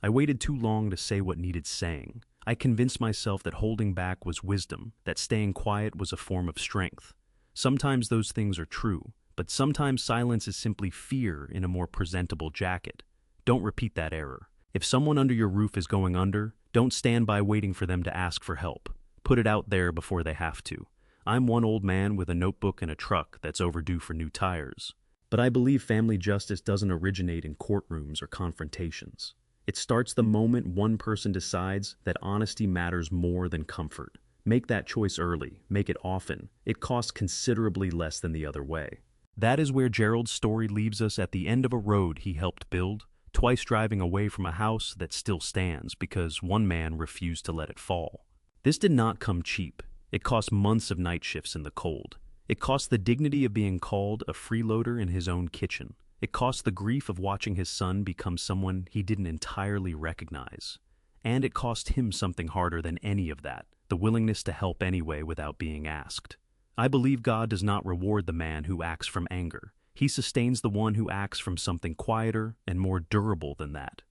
I waited too long to say what needed saying. I convinced myself that holding back was wisdom, that staying quiet was a form of strength. Sometimes those things are true, but sometimes silence is simply fear in a more presentable jacket. Don't repeat that error. If someone under your roof is going under, don't stand by waiting for them to ask for help. Put it out there before they have to. I'm one old man with a notebook and a truck that's overdue for new tires. But I believe family justice doesn't originate in courtrooms or confrontations. It starts the moment one person decides that honesty matters more than comfort. Make that choice early, make it often. It costs considerably less than the other way. That is where Gerald's story leaves us at the end of a road he helped build, twice driving away from a house that still stands because one man refused to let it fall. This did not come cheap. It cost months of night shifts in the cold. It cost the dignity of being called a freeloader in his own kitchen. It cost the grief of watching his son become someone he didn't entirely recognize. And it cost him something harder than any of that, the willingness to help anyway without being asked. I believe God does not reward the man who acts from anger. He sustains the one who acts from something quieter and more durable than that.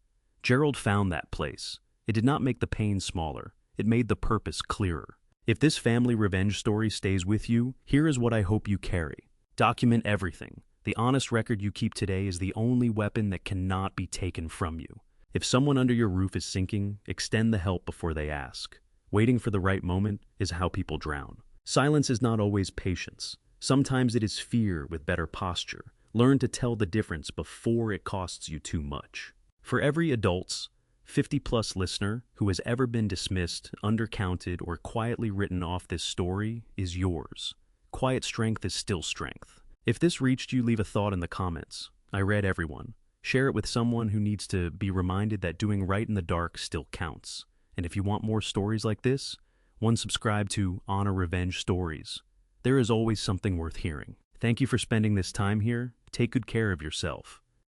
Gerald found that place. It did not make the pain smaller. It made the purpose clearer. If this family revenge story stays with you, here is what I hope you carry. Document everything. The honest record you keep today is the only weapon that cannot be taken from you. If someone under your roof is sinking, extend the help before they ask. Waiting for the right moment is how people drown. Silence is not always patience. Sometimes it is fear with better posture. Learn to tell the difference before it costs you too much. For every adult's 50-plus listener who has ever been dismissed, undercounted, or quietly written off, this story is yours. Quiet strength is still strength. If this reached you, leave a thought in the comments. I read everyone. Share it with someone who needs to be reminded that doing right in the dark still counts. And if you want more stories like this, subscribe to Honor Revenge Stories. There is always something worth hearing. Thank you for spending this time here. Take good care of yourself.